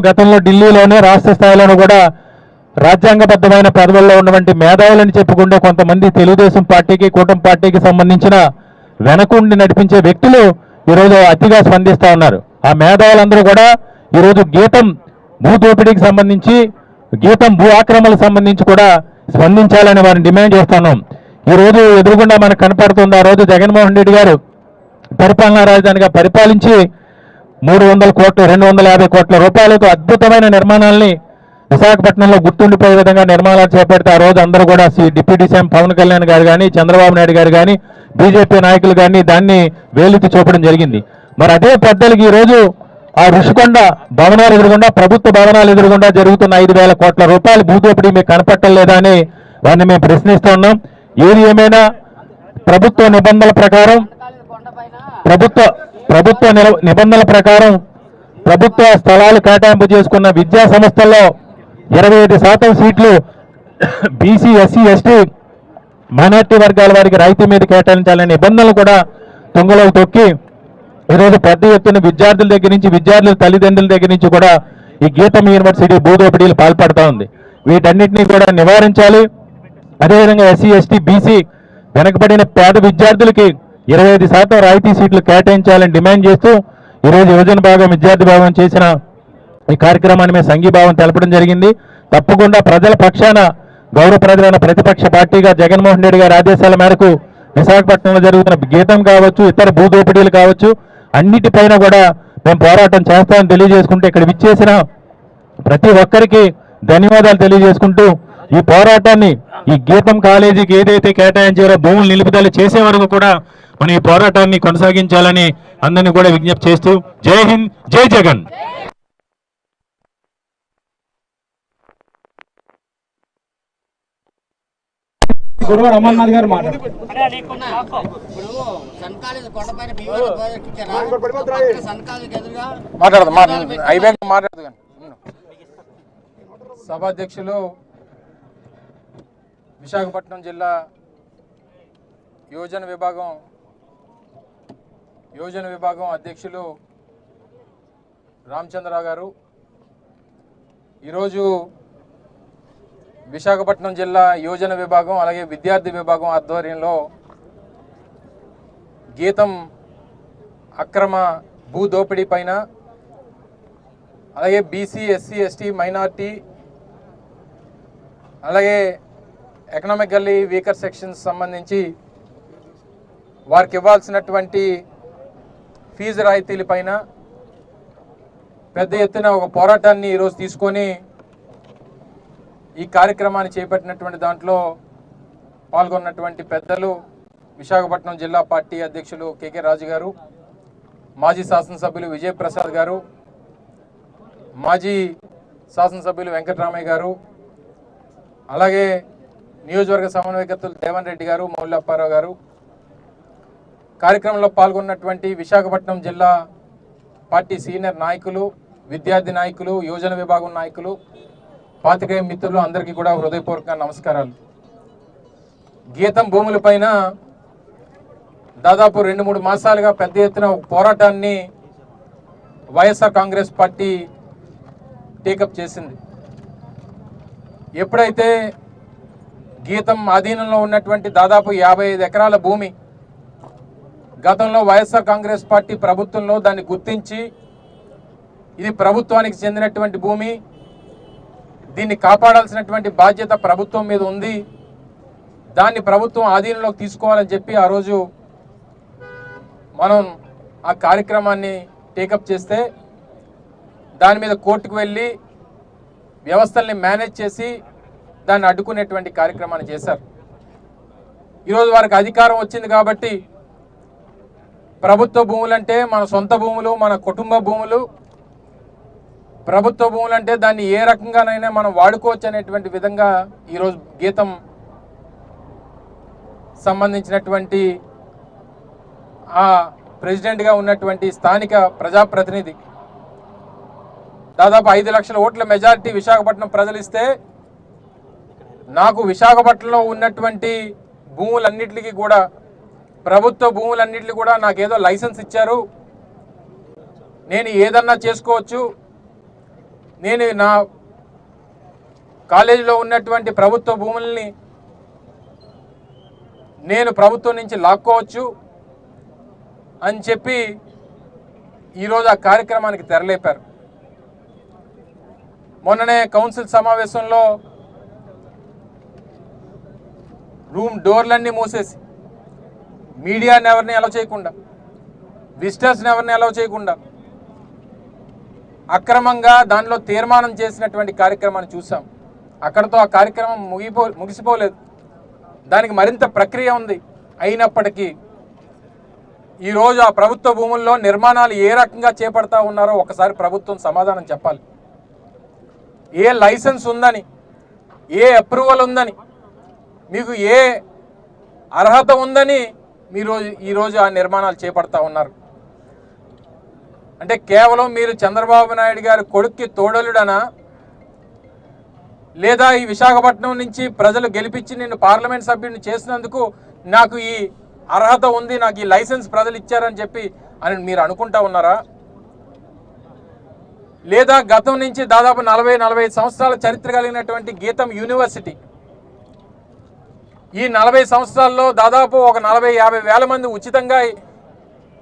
S1: గతంలో ఢిల్లీలోనే రాష్ట్ర స్థాయిలోనూ కూడా రాజ్యాంగబద్ధమైన పదవుల్లో ఉన్నటువంటి మేధావులని చెప్పుకుంటే కొంతమంది తెలుగుదేశం పార్టీకి కూటమి పార్టీకి సంబంధించిన వెనకుండి నడిపించే వ్యక్తులు ఈరోజు అతిగా స్పందిస్తూ ఉన్నారు. ఆ మేధావులందరూ కూడా ఈరోజు గీతం భూ దోపిడీకి సంబంధించి గీతం భూ ఆక్రమణలకు సంబంధించి కూడా స్పందించాలని వారిని డిమాండ్ చేస్తున్నాం. ఈరోజు ఎదురుగుండా మనకు కనపడుతుంది, ఆ రోజు జగన్మోహన్ రెడ్డి గారు పరిపాలనా రాజధానిగా పరిపాలించి 300 కోట్లు 250 కోట్ల రూపాయలతో అద్భుతమైన నిర్మాణాలని విశాఖపట్నంలో గుర్తుండిపోయే విధంగా నిర్మాణాలు చేపడితే ఆ రోజు అందరూ కూడా డిప్యూటీ సీఎం పవన్ కళ్యాణ్ గారు కానీ చంద్రబాబు నాయుడు గారు కానీ బీజేపీ నాయకులు కానీ దాన్ని వేలెత్తి చూపడం జరిగింది. మరి అదే పెద్దలకి ఈరోజు ఆ ఋషికొండ భవనాలు ఎదురుగుండా ప్రభుత్వ భవనాలు ఎదురుగుండా జరుగుతున్న 5,000 కోట్ల రూపాయలు భూదోపిడీ మీకు కనపట్టం లేదా అని వారిని మేము ప్రశ్నిస్తూ ఉన్నాం. ఏది ఏమైనా ప్రభుత్వ నిబంధనల ప్రకారం ప్రభుత్వ స్థలాలు కేటాయింపు చేసుకున్న విద్యా సంస్థల్లో 25% సీట్లు బీసీ ఎస్సీ ఎస్టీ మైనార్టీ వర్గాల వారికి రాయితీ మీద కేటాయించాలనే నిబంధనలు కూడా తుంగలోకి తొక్కి ఈరోజు పెద్ద ఎత్తున విద్యార్థుల దగ్గర నుంచి విద్యార్థుల తల్లిదండ్రుల దగ్గర నుంచి కూడా ఈ గీతం యూనివర్సిటీ భూదోపిడీలు పాల్పడుతూ ఉంది. వీటన్నిటినీ కూడా నివారించాలి. అదేవిధంగా ఎస్సీ ఎస్టీ బీసీ వెనకబడిన పేద విద్యార్థులకి 25% రాయితీ సీట్లు కేటాయించాలని డిమాండ్ చేస్తూ ఈరోజు యువజన భాగం విద్యార్థి భాగం చేసిన ఈ కార్యక్రమాన్ని మేము సంఘీభావం తెలపడం జరిగింది. తప్పకుండా ప్రజల పక్షాన గౌరవప్రదమైన ప్రతిపక్ష పార్టీగా జగన్మోహన్ రెడ్డి గారి ఆదేశాల మేరకు విశాఖపట్నంలో జరుగుతున్న గీతం కావచ్చు ఇతర భూదోపిడీలు కావచ్చు అన్నిటిపైన కూడా మేము పోరాటం చేస్తామని తెలియజేసుకుంటూ ఇక్కడ విచ్చేసిన ప్రతి ఒక్కరికి ధన్యవాదాలు తెలియజేసుకుంటూ ఈ పోరాటాన్ని ఈ గీతం కాలేజీకి ఏదైతే కేటాయించారో భూములు నిలుపుదల చేసే వరకు కూడా మనం ఈ పోరాటాన్ని కొనసాగించాలని అందరినీ కూడా విజ్ఞప్తి చేస్తూ జై హింద్, జై జగన్.
S2: అమర్నాథ్ గారు
S7: సభాధ్యక్షులు విశాఖపట్నం జిల్లా యోజన విభాగం అధ్యక్షులు రామచంద్రరావు గారు ఈరోజు విశాఖపట్నం జిల్లా యోజన విభాగం అలాగే విద్యార్థి విభాగం ఆధ్వర్యంలో గీతం అక్రమ భూ దోపిడీ పైన అలాగే బీసీ ఎస్సీ ఎస్టీ మైనార్టీ అలాగే ఎకనామికల్లీ వీకర్ సెక్షన్స్ సంబంధించి వారికి ఇవ్వాల్సినటువంటి ఫీజు రాయితీల పైన పెద్ద ఎత్తున ఒక పోరాటాన్ని ఈరోజు తీసుకొని ఈ కార్యక్రమాన్ని చేపట్టినటువంటి దాంట్లో పాల్గొన్నటువంటి పెద్దలు విశాఖపట్నం జిల్లా పార్టీ అధ్యక్షులు కేకే రాజు గారు, మాజీ శాసనసభ్యులు విజయప్రసాద్ గారు, మాజీ శాసనసభ్యులు వెంకటరామయ్య గారు, అలాగే నియోజకవర్గ సమన్వయకర్తలు దేవన్ రెడ్డి గారు, మౌలప్పారావు గారు, కార్యక్రమంలో పాల్గొన్నటువంటి విశాఖపట్నం జిల్లా పార్టీ సీనియర్ నాయకులు, విద్యార్థి నాయకులు, యోజన విభాగం నాయకులు, పాత్రికేయ మిత్రులు అందరికీ కూడా హృదయపూర్వక నమస్కారాలు. గీతం భూములపైన దాదాపు 2-3 మాసాలుగా పెద్ద ఎత్తున పోరాటాన్ని వైఎస్ఆర్ కాంగ్రెస్ పార్టీ టేకప్ చేసింది. ఎప్పుడైతే గీతం ఆధీనంలో ఉన్నటువంటి దాదాపు 55 ఎకరాల భూమి గతంలో వైఎస్ఆర్ కాంగ్రెస్ పార్టీ ప్రభుత్వంలో దాన్ని గుర్తించి ఇది ప్రభుత్వానికి చెందినటువంటి భూమి, దీన్ని కాపాడాల్సినటువంటి బాధ్యత ప్రభుత్వం మీద ఉంది, దాన్ని ప్రభుత్వం ఆధీనంలోకి తీసుకోవాలని చెప్పి ఆ రోజు మనం ఆ కార్యక్రమాన్ని టేకప్ చేస్తే దాని మీద కోర్టుకు వెళ్ళి వ్యవస్థల్ని మేనేజ్ చేసి దాన్ని అడ్డుకునేటువంటి కార్యక్రమాన్ని చేశారు. ఈరోజు వారికి అధికారం వచ్చింది కాబట్టి ప్రభుత్వ భూములంటే మన సొంత భూములు, మన కుటుంబ భూములు, ప్రభుత్వ భూములంటే దాన్ని ఏ రకంగానైనా మనం వాడుకోవచ్చు అనేటువంటి విధంగా ఈరోజు గీతం సంబంధించినటువంటి ఆ ప్రెసిడెంట్గా ఉన్నటువంటి స్థానిక ప్రజాప్రతినిధి దాదాపు 5 లక్షల ఓట్ల మెజారిటీ విశాఖపట్నం ప్రజలు ఇస్తే నాకు విశాఖపట్నంలో ఉన్నటువంటి భూములన్నిటికీ కూడా, ప్రభుత్వ భూములన్నిటికీ కూడా నాకేదో లైసెన్స్ ఇచ్చారు, నేను ఏదన్నా చేసుకోవచ్చు, నేను నా కాలేజీలో ఉన్నటువంటి ప్రభుత్వ భూముల్ని నేను ప్రభుత్వం నుంచి లాక్కోవచ్చు అని చెప్పి ఈరోజు ఆ కార్యక్రమానికి తెరలేపారు. మొన్ననే కౌన్సిల్ సమావేశంలో రూమ్ డోర్లన్నీ మూసేసి మీడియాని ఎవరిని అలౌ చేయకుండా, విజిటర్స్ని ఎవరిని అలౌ చేయకుండా అక్రమంగా దానిలో తీర్మానం చేసినటువంటి కార్యక్రమాన్ని చూసాం. అక్కడతో ఆ కార్యక్రమం ముగిసిపోలేదు, దానికి మరింత ప్రక్రియ ఉంది. అయినప్పటికీ ఈరోజు ఆ ప్రభుత్వ భూముల్లో నిర్మాణాలు ఏ రకంగా చేపడతా ఉన్నారో ఒకసారి ప్రభుత్వం సమాధానం చెప్పాలి. ఏ లైసెన్స్ ఉందని, ఏ అప్రూవల్ ఉందని, మీకు ఏ అర్హత ఉందని మీరు ఈరోజు ఆ నిర్మాణాలు చేపడతా ఉన్నారు. అంటే కేవలం మీరు చంద్రబాబు నాయుడు గారి కొడుక్కి తోడలుడనా, లేదా ఈ విశాఖపట్నం నుంచి ప్రజలు గెలిపించి నిన్ను పార్లమెంట్ సభ్యుడిని చేసినందుకు నాకు ఈ అర్హత ఉంది, నాకు ఈ లైసెన్స్ ప్రజలు ఇచ్చారని చెప్పి అని మీరు అనుకుంటా ఉన్నారా? లేదా గతం నుంచి దాదాపు 40-45 సంవత్సరాల చరిత్ర కలిగినటువంటి గీతం యూనివర్సిటీ, ఈ 40 సంవత్సరాల్లో దాదాపు ఒక 40-50 వేల మంది ఉచితంగా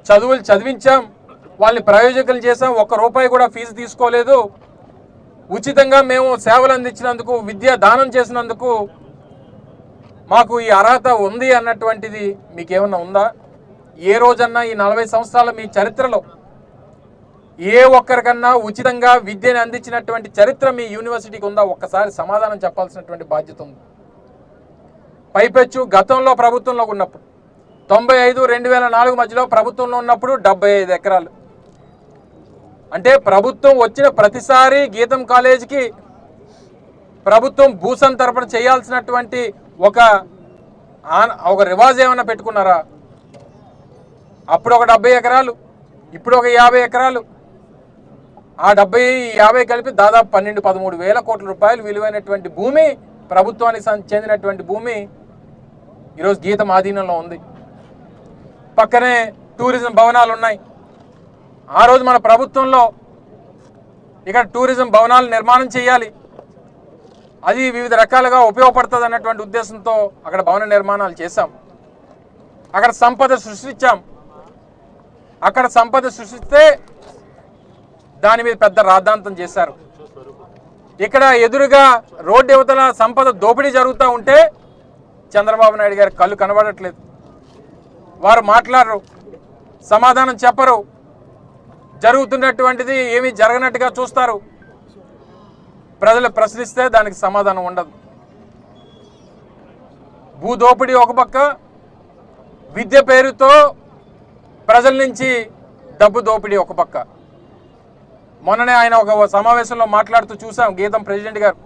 S7: చదువులు చదివించాం, వాళ్ళని ప్రయోజకులు చేసాం, ₹1 కూడా ఫీజు తీసుకోలేదు, ఉచితంగా మేము సేవలు అందించినందుకు, విద్యా దానం చేసినందుకు మాకు ఈ అర్హత ఉంది అన్నటువంటిది మీకేమన్నా ఉందా? ఏ రోజన్నా ఈ 40 సంవత్సరాల మీ చరిత్రలో ఏ ఒక్కరికన్నా ఉచితంగా విద్యను అందించినటువంటి చరిత్ర మీ యూనివర్సిటీకి ఉందా? ఒక్కసారి సమాధానం చెప్పాల్సినటువంటి బాధ్యత ఉంది. పైపెచ్చు గతంలో ప్రభుత్వంలో ఉన్నప్పుడు 95-2004 మధ్యలో ప్రభుత్వంలో ఉన్నప్పుడు 75 ఎకరాలు. అంటే ప్రభుత్వం వచ్చిన ప్రతిసారి గీతం కాలేజీకి ప్రభుత్వం భూసంతర్పణ చేయాల్సినటువంటి ఒక రివాజ్ ఏమైనా పెట్టుకున్నారా? అప్పుడు ఒక 70 ఎకరాలు, ఇప్పుడు ఒక 50 ఎకరాలు, ఆ 70-50 కలిపి దాదాపు 12-13 వేల కోట్ల రూపాయలు విలువైనటువంటి భూమి, ప్రభుత్వానికి చెందినటువంటి భూమి ఈరోజు గీతం ఆధీనంలో ఉంది. పక్కనే టూరిజం భవనాలు ఉన్నాయి. ఆ రోజు మన ప్రభుత్వంలో ఇక్కడ టూరిజం భవనాలు నిర్మాణం చేయాలి, అది వివిధ రకాలుగా ఉపయోగపడుతుంది అన్నటువంటి ఉద్దేశంతో అక్కడ భవన నిర్మాణాలు చేశాం. అక్కడ సంపద సృష్టించాం. అక్కడ సంపద సృష్టిస్తే దాని మీద పెద్ద రాద్ధాంతం చేశారు. ఇక్కడ ఎదురుగా రోడ్డు యువతల సంపద దోపిడీ జరుగుతూ ఉంటే చంద్రబాబు నాయుడు గారి కళ్ళు కనబడట్లేదు. వారు మాట్లాడరు, సమాధానం చెప్పరు, జరుగుతున్నటువంటిది ఏమీ జరగనట్టుగా చూస్తారు. ప్రజలు ప్రశ్నిస్తే దానికి సమాధానం ఉండదు. భూదోపిడీ ఒక పక్క, విద్య పేరుతో ప్రజల నుంచి డబ్బు దోపిడీ ఒక పక్క. మొన్ననే ఆయన ఒక సమావేశంలో మాట్లాడుతూ చూసాం, గీతం ప్రెసిడెంట్ గారు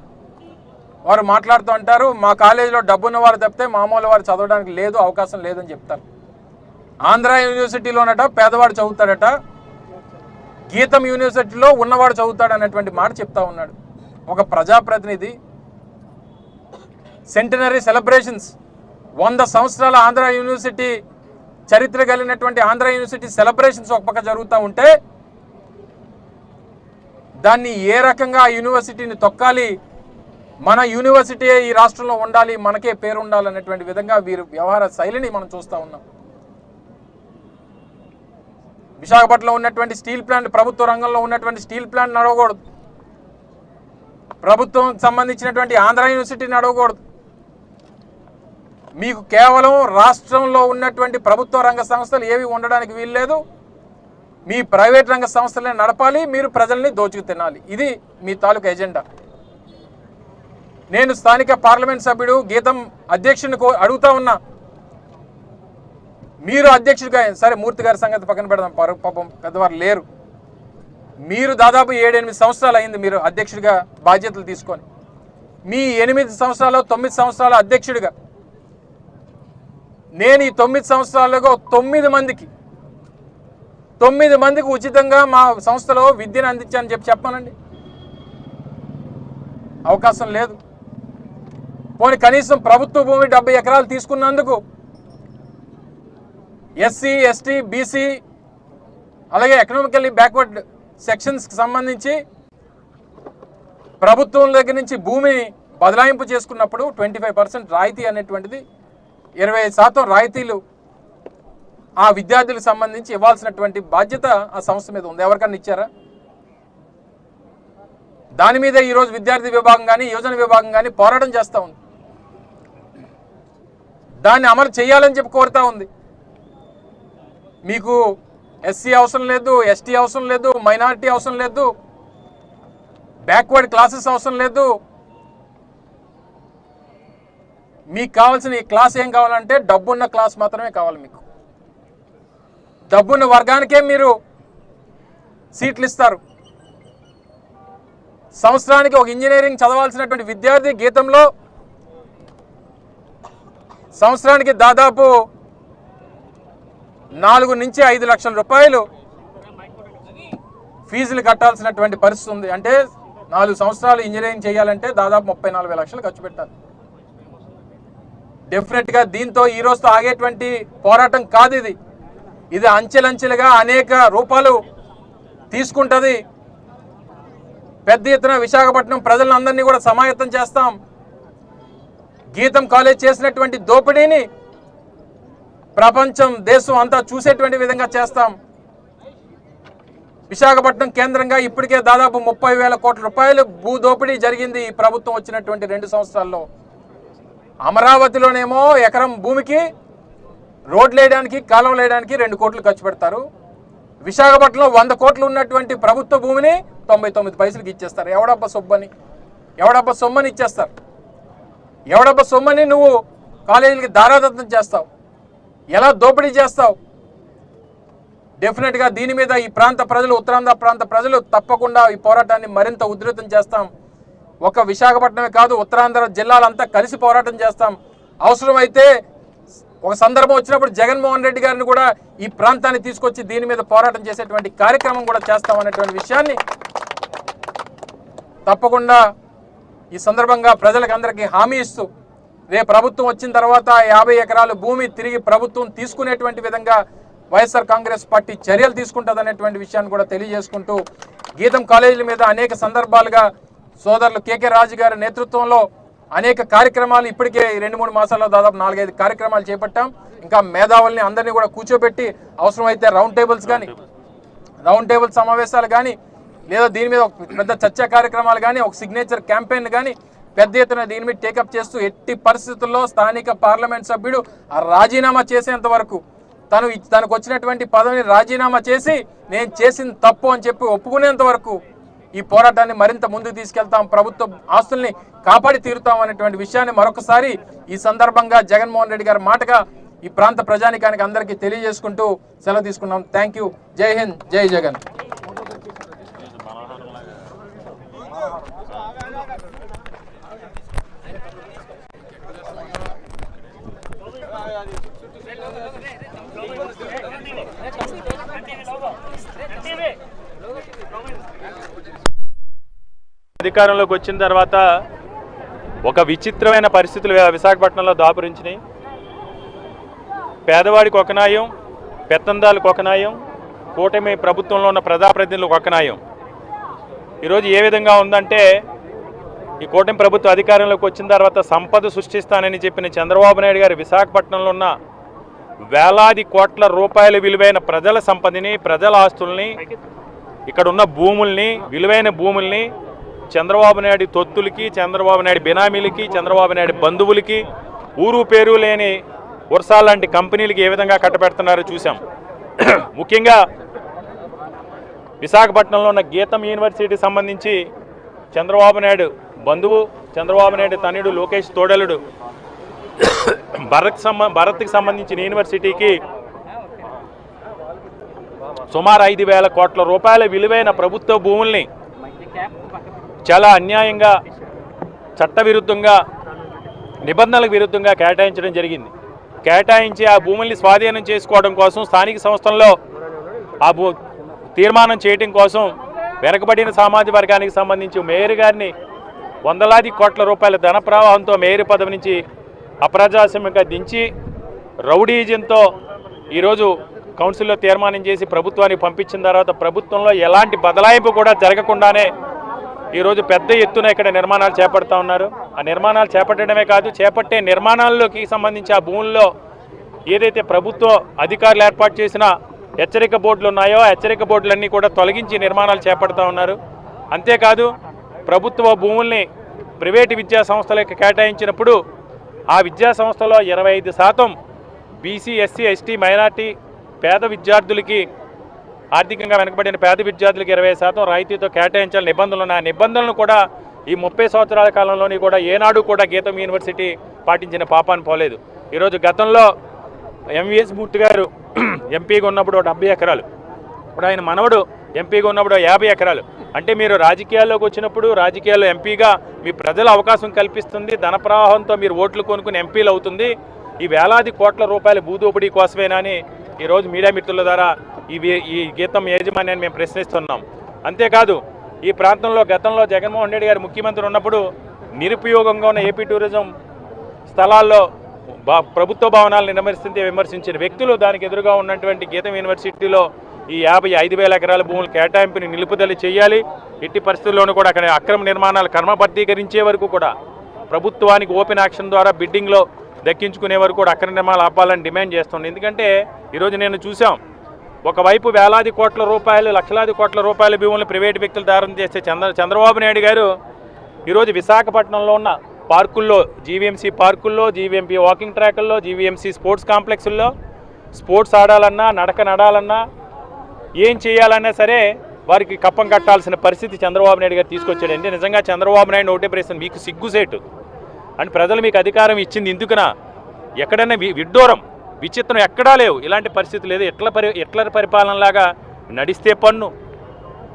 S7: వారు మాట్లాడుతూ అంటారు, మా కాలేజీలో డబ్బున్న వారు తప్పితే మామూలు వారు చదవడానికి లేదు, అవకాశం లేదని చెప్తారు. ఆంధ్ర యూనివర్సిటీలోనట పేదవాడు చదువుతాడట, గీతం యూనివర్సిటీలో ఉన్నవాడు చదువుతాడు అన్నటువంటి మాట చెప్తా ఉన్నాడు. ఒక ప్రజాప్రతినిధి సెంటనరీ సెలబ్రేషన్స్ 100 సంవత్సరాల ఆంధ్ర యూనివర్సిటీ చరిత్ర కలిగినటువంటి ఆంధ్ర యూనివర్సిటీ సెలబ్రేషన్స్ ఒక పక్క జరుగుతూ ఉంటే దాన్ని ఏ రకంగా ఆ యూనివర్సిటీని తొక్కాలి, మన యూనివర్సిటీ ఈ రాష్ట్రంలో ఉండాలి, మనకే పేరు ఉండాలనేటువంటి విధంగా వీరు వ్యవహార శైలిని మనం చూస్తూ ఉన్నాం. విశాఖపట్నంలో ఉన్నటువంటి స్టీల్ ప్లాంట్, ప్రభుత్వ రంగంలో ఉన్నటువంటి స్టీల్ ప్లాంట్ నడవకూడదు, ప్రభుత్వం సంబంధించినటువంటి ఆంధ్ర యూనివర్సిటీ నడవకూడదు. మీకు కేవలం రాష్ట్రంలో ఉన్నటువంటి ప్రభుత్వ రంగ సంస్థలు ఏవి ఉండడానికి వీల్లేదు, మీ ప్రైవేట్ రంగ సంస్థలనే నడపాలి, మీరు ప్రజల్ని దోచుకు తినాలి. ఇది మీ తాలూకు ఎజెండా. నేను స్థానిక పార్లమెంట్ సభ్యుడు గీతం అధ్యక్షుని అడుగుతా ఉన్నా, మీరు అధ్యక్షుడిగా, సరే మూర్తి గారి సంగతి పక్కన పెడదాం, పాపం పెద్దవారు లేరు, మీరు దాదాపు 7-8 సంవత్సరాలు అయింది మీరు అధ్యక్షుడిగా బాధ్యతలు తీసుకొని. మీ 8 సంవత్సరాలు 9 సంవత్సరాల అధ్యక్షుడిగా నేను ఈ 9 సంవత్సరాలుగా 9 మందికి ఉచితంగా మా సంస్థలో విద్యను అందించానని చెప్పానండి. అవకాశం లేదు. పోనీ కనీసం ప్రభుత్వ భూమి 70 ఎకరాలు తీసుకున్నందుకు ఎస్సీ, ఎస్టీ, బీసీ అలాగే ఎకనామికల్లీ బ్యాక్వర్డ్ సెక్షన్స్కి సంబంధించి ప్రభుత్వం దగ్గర నుంచి భూమి బదలాయింపు చేసుకున్నప్పుడు 25% రాయితీ అనేటువంటిది 20% రాయితీలు ఆ విద్యార్థులకు సంబంధించి ఇవ్వాల్సినటువంటి బాధ్యత ఆ సంస్థ మీద ఉంది. ఎవరికన్నా ఇచ్చారా? దాని మీద ఈరోజు విద్యార్థి విభాగం కానీ యువజన విభాగం కానీ పోరాటం చేస్తూ ఉంది. దాన్ని అమలు చేయాలని చెప్పి కోరుతా ఉంది. మీకు ఎస్సీ అవసరం లేదు, ఎస్టీ అవసరం లేదు, మైనారిటీ అవసరం లేదు, బ్యాక్వర్డ్ క్లాసెస్ అవసరం లేదు. మీకు కావాల్సిన ఈ క్లాస్ ఏం కావాలంటే డబ్బున్న క్లాస్ మాత్రమే కావాలి. మీకు డబ్బున్న వర్గానికే మీరు సీట్లు ఇస్తారు. సంవత్సరానికి ఒక ఇంజనీరింగ్ చదవాల్సినటువంటి విద్యార్థి గీతంలో సంవత్సరానికి దాదాపు 4 నుంచి 5 లక్షల రూపాయలు ఫీజులు కట్టాల్సినటువంటి పరిస్థితి ఉంది. అంటే 4 సంవత్సరాలు ఇంజనీరింగ్ చేయాలంటే దాదాపు 34 లక్షలు ఖర్చు పెట్టాలి. డెఫినెట్గా దీంతో ఈ రోజుతో ఆగేటువంటి పోరాటం కాదు ఇది. ఇది అంచెలంచెలుగా అనేక రూపాలు తీసుకుంటుంది. పెద్ద ఎత్తున విశాఖపట్నం ప్రజలందరినీ కూడా సమాయత్తం చేస్తాం. గీతం కాలేజ్ చేసినటువంటి దోపిడీని ప్రపంచం, దేశం అంతా చూసేటువంటి విధంగా చేస్తాం. విశాఖపట్నం కేంద్రంగా ఇప్పటికే దాదాపు 30,000 కోట్ల రూపాయలు భూ దోపిడీ జరిగింది ఈ ప్రభుత్వం వచ్చినటువంటి 2 సంవత్సరాల్లో. అమరావతిలోనేమో ఎకరం భూమికి రోడ్లు వేయడానికి, కాలువలు వేయడానికి 2 కోట్లు ఖర్చు పెడతారు. విశాఖపట్నంలో 100 కోట్లు ఉన్నటువంటి ప్రభుత్వ భూమిని 99 పైసలకి ఇచ్చేస్తారు. ఎవడబ్బా సొమ్మని ఇచ్చేస్తారు. ఎవడబ్బా సొమ్మని నువ్వు కాలేజీలకి దారాదత్తం చేస్తావు, ఎలా దోపిడీ చేస్తావు? డెఫినెట్గా దీని మీద ఈ ప్రాంత ప్రజలు, ఉత్తరాంధ్ర ప్రాంత ప్రజలు తప్పకుండా ఈ పోరాటాన్ని మరింత ఉధృతం చేస్తాం. ఒక విశాఖపట్నమే కాదు, ఉత్తరాంధ్ర జిల్లాలంతా కలిసి పోరాటం చేస్తాం. అవసరమైతే ఒక సందర్భం వచ్చినప్పుడు జగన్మోహన్ రెడ్డి గారిని కూడా ఈ ప్రాంతాన్ని తీసుకొచ్చి దీని మీద పోరాటం చేసేటువంటి కార్యక్రమం కూడా చేస్తామనేటువంటి విషయాన్ని తప్పకుండా ఈ సందర్భంగా ప్రజలకు అందరికీ హామీ ఇస్తూ, రేపు ప్రభుత్వం వచ్చిన తర్వాత 50 ఎకరాల భూమి తిరిగి ప్రభుత్వం తీసుకునేటువంటి విధంగా వైఎస్ఆర్ కాంగ్రెస్ పార్టీ చర్యలు తీసుకుంటుందనేటువంటి విషయాన్ని కూడా తెలియజేసుకుంటూ, గీతం కాలేజీల మీద అనేక సందర్భాలుగా సోదరులు కేకే రాజు గారి నేతృత్వంలో అనేక కార్యక్రమాలు ఇప్పటికే 2-3 మాసాల్లో దాదాపు 4-5 కార్యక్రమాలు చేపట్టాం. ఇంకా మేధావుల్ని అందరినీ కూడా కూర్చోబెట్టి అవసరమైతే రౌండ్ టేబుల్ సమావేశాలు కానీ, లేదా దీని మీద ఒక పెద్ద చర్చా కార్యక్రమాలు కానీ, ఒక సిగ్నేచర్ క్యాంపెయిన్ కానీ పెద్ద ఎత్తున దీని మీద టేకప్ చేస్తూ, ఎట్టి పరిస్థితుల్లో స్థానిక పార్లమెంట్ సభ్యుడు రాజీనామా చేసేంత వరకు, తనకు వచ్చినటువంటి పదవిని రాజీనామా చేసి నేను చేసింది తప్పు అని చెప్పి ఒప్పుకునేంత వరకు ఈ పోరాటాన్ని మరింత ముందుకు తీసుకెళ్తాం. ప్రభుత్వ ఆస్తుల్ని కాపాడి తీరుతాం అనేటువంటి విషయాన్ని మరొకసారి ఈ సందర్భంగా జగన్మోహన్ రెడ్డి గారి మాటగా ఈ ప్రాంత ప్రజానికానికి అందరికీ తెలియజేసుకుంటూ సెలవు తీసుకున్నాం. Thank you. జై హింద్, జై జగన్.
S1: అధికారంలోకి వచ్చిన తర్వాత ఒక విచిత్రమైన పరిస్థితులు విశాఖపట్నంలో దాపురించినాయి. పేదవాడికి ఒక న్యాయం, పెత్తందాలకు ఒక న్యాయం, కూటమి ప్రభుత్వంలో ఉన్న ప్రజాప్రతినిధులకు ఒక న్యాయం. ఈరోజు ఏ విధంగా ఉందంటే, ఈ కూటమి ప్రభుత్వం అధికారంలోకి వచ్చిన తర్వాత సంపద సృష్టిస్తానని చెప్పిన చంద్రబాబు నాయుడు గారు విశాఖపట్నంలో ఉన్న వేలాది కోట్ల రూపాయల విలువైన ప్రజల సంపదని, ప్రజల ఆస్తుల్ని, ఇక్కడ ఉన్న భూముల్ని, విలువైన భూముల్ని చంద్రబాబు నాయుడు తొత్తులకి, చంద్రబాబు నాయుడు బినామీలకి, చంద్రబాబు నాయుడు బంధువులకి, ఊరు పేరు లేని వర్షాల లాంటి కంపెనీలకి ఏ విధంగా కట్టబెడుతున్నారో చూసాం. ముఖ్యంగా విశాఖపట్నంలో ఉన్న గీతం యూనివర్సిటీ సంబంధించి చంద్రబాబు నాయుడు బంధువు, చంద్రబాబు నాయుడు తనయుడు లోకేష్ తోడలుడు భరత్కి సంబంధించిన యూనివర్సిటీకి సుమారు 5,000 కోట్ల రూపాయల విలువైన ప్రభుత్వ భూముల్ని చాలా అన్యాయంగా, చట్టవిరుద్ధంగా, నిబంధనలకు విరుద్ధంగా కేటాయించడం జరిగింది. కేటాయించి ఆ భూముల్ని స్వాధీనం చేసుకోవడం కోసం, స్థానిక సంస్థల్లో ఆ తీర్మానం చేయడం కోసం వెనకబడిన సామాజిక వర్గానికి సంబంధించి మేయర్ గారిని వందలాది కోట్ల రూపాయల ధన ప్రవాహంతో మేయర్ పదవి నుంచి అప్రజాస్వామ్యంగా దించి రౌడీజంతో ఈరోజు కౌన్సిల్లో తీర్మానం చేసి ప్రభుత్వానికి పంపించిన తర్వాత ప్రభుత్వంలో ఎలాంటి బదలాయింపు కూడా జరగకుండానే ఈరోజు పెద్ద ఎత్తున ఇక్కడ నిర్మాణాలు చేపడతా ఉన్నారు. ఆ నిర్మాణాలు చేపట్టడమే కాదు, చేపట్టే నిర్మాణాల్లోకి సంబంధించి ఆ భూముల్లో ఏదైతే ప్రభుత్వ అధికారులు ఏర్పాటు చేసిన హెచ్చరిక బోర్డులు ఉన్నాయో ఆ హెచ్చరిక బోర్డులన్నీ కూడా తొలగించి నిర్మాణాలు చేపడతా ఉన్నారు. అంతేకాదు, ప్రభుత్వ భూముల్ని ప్రైవేటు విద్యా సంస్థలకు కేటాయించినప్పుడు ఆ విద్యా సంస్థలో 25% బీసీ, ఎస్సీ, ఎస్టీ, మైనార్టీ పేద విద్యార్థులకి, ఆర్థికంగా వెనకబడిన పేద విద్యార్థులకి 20% రాయితీతో కేటాయించాలని నిబంధనలు ఉన్నాయి. ఆ నిబంధనలను కూడా ఈ 30 సంవత్సరాల కాలంలోని కూడా ఏనాడు కూడా గీతం యూనివర్సిటీ పాటించిన పాపాన్ని పోలేదు. ఈరోజు గతంలో ఎంవీఎస్ మూర్తి గారు ఎంపీగా ఉన్నప్పుడు 70 ఎకరాలు, ఇప్పుడు ఆయన మనవడు ఎంపీగా ఉన్నప్పుడు 50 ఎకరాలు. అంటే మీరు రాజకీయాల్లోకి వచ్చినప్పుడు, రాజకీయాల్లో ఎంపీగా మీ ప్రజల అవకాశం కల్పిస్తుంది, ధన ప్రవాహంతో మీరు ఓట్లు కొనుక్కుని ఎంపీలు అవుతుంది. ఈ వేలాది కోట్ల రూపాయల భూదోపిడీ కోసమేనా అని ఈరోజు మీడియా మిత్రుల ద్వారా ఈ గీతం యాజమాన్యాన్ని మేము ప్రశ్నిస్తున్నాం. అంతేకాదు, ఈ ప్రాంతంలో గతంలో జగన్మోహన్ రెడ్డి గారు ముఖ్యమంత్రి ఉన్నప్పుడు నిరుపయోగంగా ఉన్న ఏపీ టూరిజం స్థలాల్లో ప్రభుత్వ భవనాలను విమర్శించిన వ్యక్తులు దానికి ఎదురుగా ఉన్నటువంటి గీతం యూనివర్సిటీలో ఈ 55,000 ఎకరాల భూముల కేటాయింపుని నిలుపుదల చేయాలి. ఎట్టి పరిస్థితుల్లోనూ కూడా అక్కడ అక్రమ నిర్మాణాలు క్రమబద్ధీకరించే వరకు కూడా ప్రభుత్వానికి ఓపెన్ యాక్షన్ ద్వారా బిడ్డింగ్లో దక్కించుకునే వరకు కూడా అక్రమ నిర్మాణాలు ఆపాలని డిమాండ్ చేస్తుంది. ఎందుకంటే ఈరోజు నేను చూసాం, ఒకవైపు వేలాది కోట్ల రూపాయలు, లక్షలాది కోట్ల రూపాయల భూములను ప్రైవేటు వ్యక్తులు దారం చేస్తే చంద్రబాబు నాయుడు గారు ఈరోజు విశాఖపట్నంలో ఉన్న పార్కుల్లో, జీవీఎంసీ పార్కుల్లో, జీవీఎంపీ వాకింగ్ ట్రాకుల్లో, జీవీఎంసీ స్పోర్ట్స్ కాంప్లెక్స్ల్లో స్పోర్ట్స్ ఆడాలన్నా, నడక నడాలన్నా, ఏం చేయాలన్నా సరే వారికి కప్పం కట్టాల్సిన పరిస్థితి చంద్రబాబు నాయుడు గారు తీసుకొచ్చాడండి. నిజంగా చంద్రబాబు నాయుడు ఒకటే ప్రశ్న, మీకు సిగ్గుసేటు అని ప్రజలు మీకు అధికారం ఇచ్చింది ఎందుకునా? ఎక్కడైనా విడ్డూరం, విచిత్రం ఎక్కడా లేవు. ఇలాంటి పరిస్థితి లేదు. ఎట్ల పరిపాలనలాగా నడిస్తే పన్ను,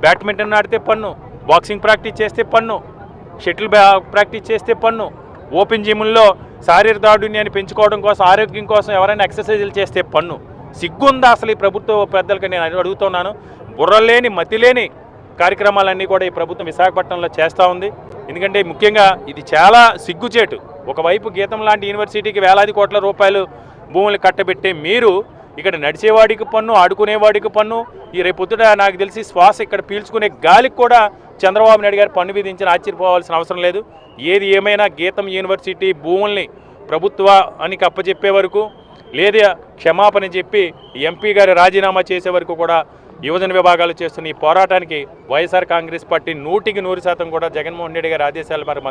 S1: బ్యాడ్మింటన్ ఆడితే పన్ను, బాక్సింగ్ ప్రాక్టీస్ చేస్తే పన్ను, షటిల్ ప్రాక్టీస్ చేస్తే పన్ను, ఓపెన్ జిమ్ల్లో శారీరక దారుణ్యాన్ని పెంచుకోవడం కోసం, ఆరోగ్యం కోసం ఎవరైనా ఎక్సర్సైజులు చేస్తే పన్ను. సిగ్గుందా అసలు ఈ ప్రభుత్వ పెద్దలకి? నేను అడుగుతున్నాను. బుర్రలేని, మతిలేని కార్యక్రమాలన్నీ కూడా ఈ ప్రభుత్వం విశాఖపట్నంలో చేస్తూ ఉంది. ఎందుకంటే ముఖ్యంగా ఇది చాలా సిగ్గుచేటు. ఒకవైపు గీతం లాంటి యూనివర్సిటీకి వేలాది కోట్ల రూపాయలు భూములు కట్టబెట్టే మీరు ఇక్కడ నడిచేవాడికి పన్ను, ఆడుకునేవాడికి పన్ను, ఈ రేపొద్దుట నాకు తెలిసి శ్వాస ఇక్కడ పీల్చుకునే గాలికి కూడా చంద్రబాబు నాయుడు గారు పన్ను విధించిన ఆశ్చర్యపోవాల్సిన అవసరం లేదు. ఏది ఏమైనా గీతం యూనివర్సిటీ భూముల్ని ప్రభుత్వానికి అప్పచెప్పే వరకు, లేదా క్షమాపణ చెప్పి ఎంపీ గారు రాజీనామా చేసే వరకు కూడా యువజన విభాగాలు చేస్తున్న ఈ పోరాటానికి వైఎస్ఆర్ కాంగ్రెస్ పార్టీ 100% కూడా జగన్మోహన్ రెడ్డి గారి ఆదేశాల మరి